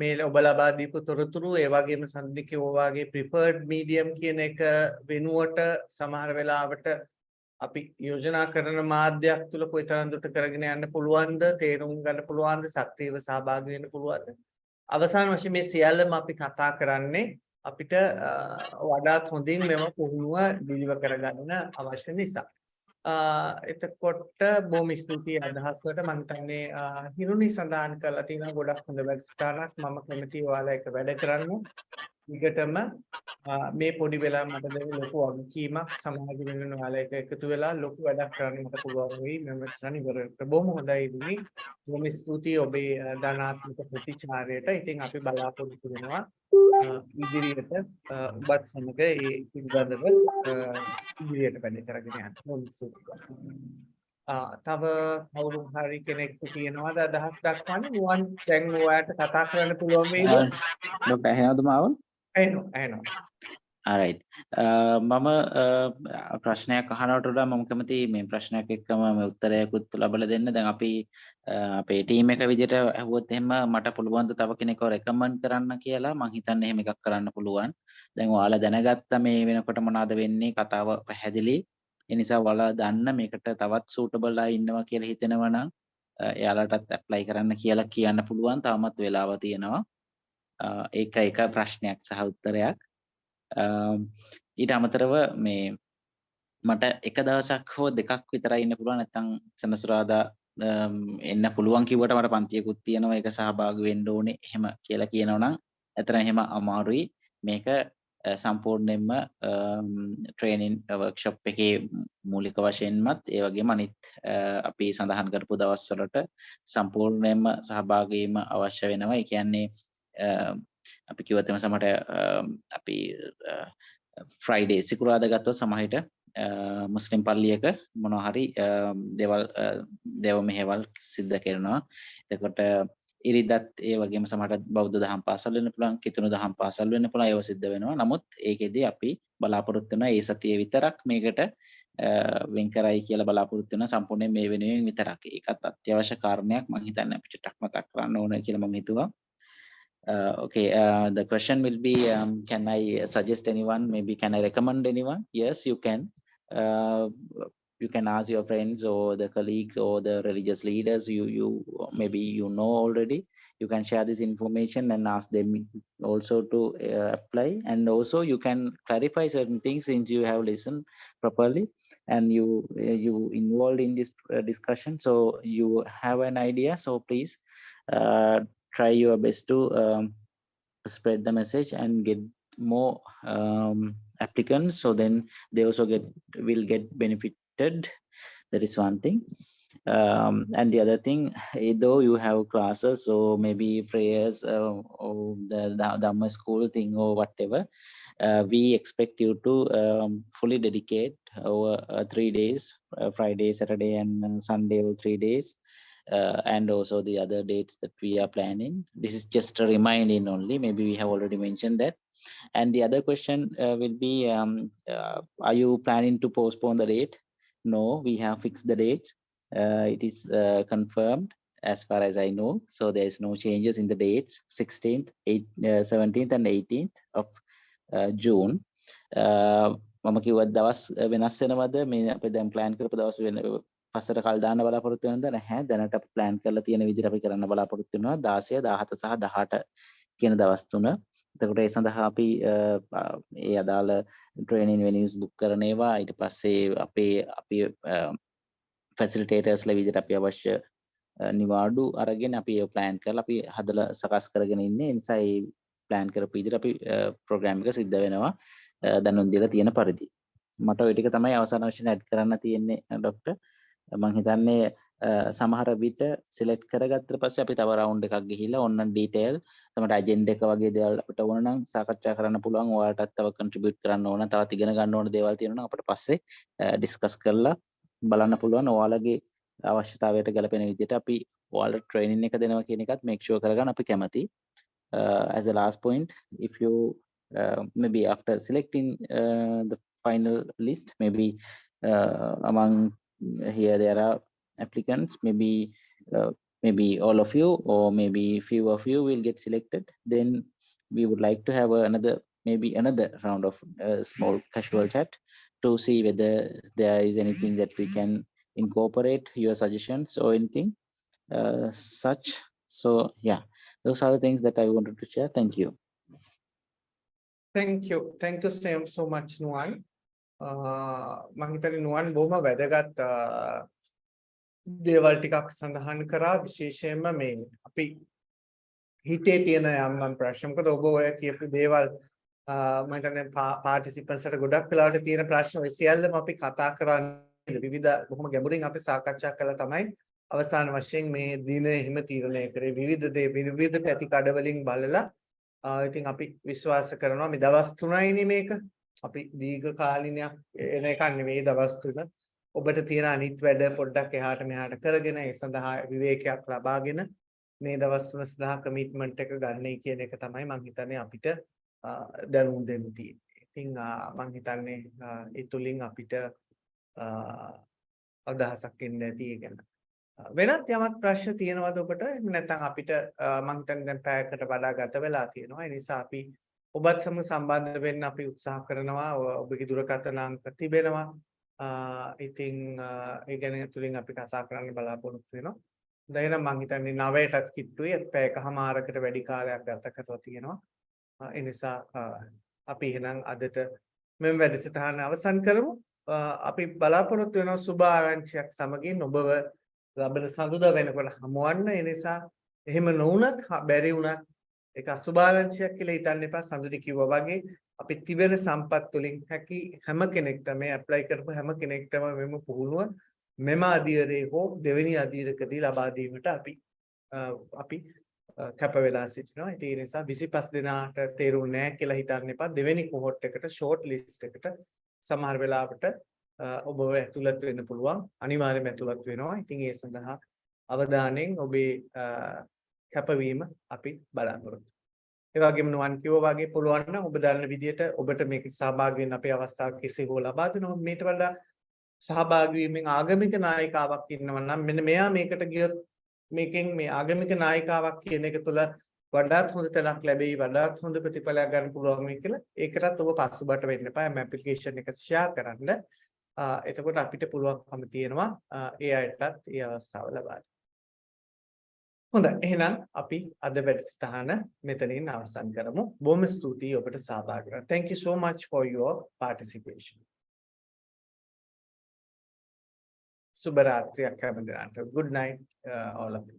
මේ ඔබ ලබා දීපු තොරතුරු ඒ වගේම සම්දිකේ ඔයවාගේ preferred medium කියන එක වෙනුවට සමහර වෙලාවට අපි යෝජනා කරන මාධ්‍යයක් තුල කොයිතරම් දුරට කරගෙන යන්න පුළුවන්ද, තේරුම් ගන්න පුළුවන්ද, සක්‍රීයව සහභාගී වෙන්න පුළුවන්ද? අවසාන වශයෙන් මේ සියල්ලම අපි කතා කරන්නේ අපිට වඩාත් හොඳින් මෙම පුහුණුව දිලිව කරගන්න අවශ්‍ය නිසා. එතකොට බොහොම ස්තුතියි අදහස් වලට. මම හිතන්නේ හිරුනි සඳහන් කරලා තියෙනවා ගොඩක් හොඳ වැඩසටහනක්. මම කැමතියි ඔයාලා එක වැඩ කරන්න. ඊටම මේ පොඩි වෙලාව මට දෙන ලොකු වගකීමක් සමාජ වෙනුවෙන් ඔයාලා එක එකතු වෙලා ලොකු වැඩක් කරන්න මට පුළුවන් වෙයි මම වැඩසටහන ඉවරට. බොහොම හොඳයි හිරුනි. බොහොම ස්තුතියි ඔබේ ධනාත්මක ප්‍රතිචාරයට. ඉතින් අපි බලාපොරොත්තු වෙනවා ඉදිරියට ඔබත් සමග ඒ පිළිබඳව ඉදිරියට වැඩ කරගෙන යන්න. බොහොම ස්තුතියි. තව කවුරු හරි කෙනෙක් කියනවාද අදහස් දක්වන්න? නුවන් දැන් ඔයාලට කතා කරන්න පුළුවන් වේද? ඩොක්ටර් එහෙමද මාව? එහෙනම් alright. මම ප්‍රශ්නයක් අහනවට වඩා මම කැමතියි මේ ප්‍රශ්නයක් එක්කම මේ උත්තරයකුත් ලබා දෙන්න. දැන් අපි අපේ ටීම් එක විදිහට අහුවොත් එහෙම මට පුළුවන් ද තව කෙනෙක්ව රෙකමන්ඩ් කරන්න කියලා. මම හිතන්නේ එහෙම එකක් කරන්න පුළුවන්. දැන් ඔයාලා දැනගත්ත මේ වෙනකොට මොනවද වෙන්නේ, කතාව පැහැදිලි. ඒ නිසා ඔයාලා දන්න මේකට තවත් සූටබල් අය ඉන්නවා කියලා හිතෙනවා නම් එයාලටත් ඇප්ලයි කරන්න කියලා කියන්න පුළුවන්. තාමත් වෙලාව තියෙනවා. ඒක එක ප්‍රශ්නයක් සහ උත්තරයක්. ඊට අමතරව මේ මට එක දවසක් හෝ දෙකක් විතරයි ඉන්න පුළුවන්. නැත්නම් සෙනසුරාදා එන්න පුළුවන් කිව්වට මට පන්තියකුත් තියෙනවා, ඒක සහභාගී වෙන්න ඕනේ එහෙම කියලා කියනවනම් ඇත්තටම එහෙම අමාරුයි. මේක සම්පූර්ණයෙන්ම ට්‍රේනින් වර්ක්ෂොප් එකේ මූලික වශයෙන්මත් ඒ වගේම අනිත් අපි සඳහන් කරපු දවස්වලට සම්පූර්ණයෙන්ම සහභාගී වීම අවශ්‍ය වෙනවා. ඒ කියන්නේ අපි කිව්වත් එම සමහරට අපි ෆ්‍රයිඩේ සිකුරාදා ගත්තොත් සමහරට මුස්ලිම් පල්ලියක මොනවා හරි දේව මෙහෙවල් සිද්ධ කරනවා. එතකොට ඉරිදත් ඒ වගේම සමහරට බෞද්ධ දහම් පාසල් වෙන්න පුළුවන්, කිතුණු දහම් පාසල් වෙන්න පුළුවන්, ඒව සිද්ධ වෙනවා. නමුත් ඒකෙදි අපි බලාපොරොත්තු වෙනවා ඒ සතියේ විතරක් මේකට වෙන් කරයි කියලා බලාපොරොත්තු වෙනවා, සම්පූර්ණයෙන් මේ වෙනුවෙන් විතරක්. ඒකත් අත්‍යවශ්‍ය කාරණයක්. මම හිතන්නේ අපි චුට්ටක් මතක් කරන්න ඕන කියලා මම හිතුවා. Okay, the question will be, can I suggest anyone? Maybe can I recommend anyone? Yes, you can. You can ask your friends or the colleagues or the religious leaders you maybe you know already. You can share this information and ask them also to apply. And also you can clarify certain things since you have listened properly and you involved in this discussion. So you have an idea. So please try your best to spread the message and get more applicants, so then they also will get benefited. That is one thing. And the other thing, though you have classes or maybe prayers or the Dhamma school thing or whatever, we expect you to fully dedicate over 3 days, Friday, Saturday and Sunday, or 3 days. And also the other dates that we are planning. This is just a reminding only. Maybe we have already mentioned that. And the other question will be, are you planning to postpone the date? No, we have fixed the dates. It is confirmed as far as I know. So there is no changes in the dates, 16th, 17th and 18th of June. මම කිව්වත් දවස් වෙනස් වෙනවද? මේ අපි දැන් plan කරපු දවස් වෙන පස්සට කල් දාන්න බලාපොරොත්තු වෙනද නැහැ. දැනට අපි plan කරලා තියෙන විදිහට අපි කරන්න බලාපොරොත්තු වෙනවා 16, 17 සහ 18 කියන දවස් තුන. එතකොට ඒ සඳහා අපි ඒ අදාළ training venues book කරන ඒවා, ඊට පස්සේ අපි ෆැසිලිටේටර්ස් ලා විදිහට අපි අවශ්‍ය නිවාඩු අරගෙන අපි ඒ ප්ලෑන් කරලා අපි හදලා සකස් කරගෙන ඉන්නේ. ඒ නිසා ඒ ප්ලෑන් කරපු විදිහට අපි ප්‍රෝග්‍රෑම් එක සිද්ධ වෙනවා දැනුම් දීලා තියෙන පරිදි. මට ওই ටික තමයි අවසාන වශයෙන් ඇඩ් කරන්න තියෙන්නේ ડોක්ටර්. මම හිතන්නේ සමහර විට සිලෙක්ට් කරගත්තට පස්සේ අපි තව රවුන්ඩ් එකක් ගිහිල්ලා ඔන්න ඩීටේල් තමයි ඇජෙන්ඩා එක වගේ දේවල් අපිට ඕන නම් සාකච්ඡා කරන්න පුළුවන්. ඔයාලටත් තව කන්ට්‍රිබියුට් කරන්න ඕන, තවත් ඉගෙන ගන්න ඕන දේවල් තියෙනවා නම් අපිට පස්සේ ඩිස්කස් කරලා බලන්න පුළුවන්. ඔයාලගේ අවශ්‍යතාවයට ගැලපෙන විදිහට අපි ඔයාලට ට්‍රේනින් එක දෙනවා කියන එකත් මේක් ෂුවර් කරගන්න අපි කැමතියි. As a last point, if you maybe after selecting the final list, maybe among here there are applicants, maybe all of you or maybe few of you will get selected, then we would like to have another round of small casual chat to see whether there is anything that we can incorporate, your suggestions or anything such. So yeah, those are the things that I wanted to share. Thank you. Thank you so much Nuwan. මම හිතන්නේ නුවන් බොහොම වැදගත් දේවල් ටිකක් සඳහන් කරා. විශේෂයෙන්ම මේ අපි හිතේ තියෙන යම් ප්‍රශ්න. මොකද ඔබ ඔය කියපු දේවල් මම හිතන්නේ පාටිසිපන්ට්ස්ට ගොඩක් වෙලාවට තියෙන ප්‍රශ්න ඔය සියල්ලම අපි කතා කරන්නේ විවිධ බොහොම ගැඹුරින් අපි සාකච්ඡා කළා තමයි අවසාන වශයෙන් මේ දින එහෙම තීරණය කරේ. විවිධ පැති කඩවලින් බලලා ඉතින් අපි විශ්වාස කරනවා මේ දවස් 3යිනේ මේක. අපි දීර්ඝ කාලිනයක් එන එකක් නෙවෙයි දවස් 3. ඔබට තියෙන අනිත් වැඩ පොඩ්ඩක් එහාට මෙහාට කරගෙන ඒ සඳහා විවේකයක් ලබාගෙන මේ දවස් 3 සඳහා කමිට්මන්ට් එක ගන්නයි කියන එක තමයි මම හිතන්නේ අපිට දැනුම් දෙන්න තියෙන්නේ. ඉතින් මම හිතන්නේ ඒ තුලින් අපිට අදහසක් එන්න ඇති ඒ ගැන. වෙනත් යමක් ප්‍රශ්න තියෙනවද ඔබට? එහෙම නැත්නම් අපිට මම හිතන්නේ දැන් පැයකට වඩා ගත වෙලා තියෙනවා. ඒ නිසා අපි ඔබත් සමග සම්බන්ධ වෙන්න අපි උත්සාහ කරනවා. ඔබගේ දුරකථන අංක තිබෙනවා. ඉතින් ඒ ගැන තුලින් අපි කතා කරන්න බලාපොරොත්තු වෙනවා. දැන් මම හිතන්නේ 9ටත් කිට්ටුයි පැයකමාරකට වැඩි කාලයක් ගත කරලා තියෙනවා. ඒ නිසා අපි එහෙනම් අදට මෙම වැඩසටහන අවසන් කරමු. අපි බලාපොරොත්තු වෙනවා සුබ ආරංචියක් සමගින් ඔබව ලබන සඳුදා වෙනකොට හමුවන්න. ඒ නිසා එහෙම නොවුනත් බැරි වුණත් ඒක අසුභාරංචියක් කියලා හිතන්න එපා. සඳුදි කිව්වා වගේ අපි තිබෙන සම්පත් වලින් හැකි හැම කෙනෙක්ටම මේ ඇප්ලයි කරපු හැම කෙනෙක්ටම මෙම පුහුණුව මෙම අධීරේ හෝ දෙවෙනි අධීරකදී ලබා දීමට අපි කැප වෙලා සිටිනවා. ඒ නිසා 25 දෙනාට තේරුන්නේ නැහැ කියලා හිතන්න එපා. දෙවෙනි කොහොට් එකට ෂෝට් ලිස්ට් එකට සමහර වෙලාවට ඔබව ඇතුළත් වෙන්න පුළුවන්. අනිවාර්යයෙන්ම ඇතුළත් වෙනවා. ඉතින් ඒ සඳහා අවධානයෙන් ඔබේ කැපවීම අපි බලාපොරොත්තු. ඒ වගේම නුවන් කිව්වා වගේ පුළුවන් නම් ඔබ දන්න විදිහට ඔබට මේක සහභාගී වෙන්න අපේ අවස්ථාව කෙසේ හෝ ලබා දෙනවා. මේට වඩා සහභාගී වීමෙන් ආගමික නායිකාවක් ඉන්නවා නම් මෙන්න මෙයා මේකට ගියොත් මේකෙන් මේ ආගමික නායිකාවක් කියන එක තුළ වඩාත් හොඳ තැනක් ලැබෙයි, වඩාත් හොඳ ප්‍රතිඵලයක් ගන්න පුළුවන් වෙයි කියලා ඒකටත් ඔබ පස්සුබට වෙන්න එපා. මේ ඇප්ලිකේෂන් එක ෂෙයා කරන්න. එතකොට අපිට පුළුවන්කම තියෙනවා ඒ අයටත් ඒ අවස්ථාව ලබා දෙන්න. හොඳයි, එහෙනම් අපි අද වැඩසටහන මෙතනින් අවසන් කරමු. බොහොම ස්තුතියි ඔබට සහභාගී වුණාට. Thank you so much for your participation. Subha ratriyak හැම දිනකට. Good night all of you.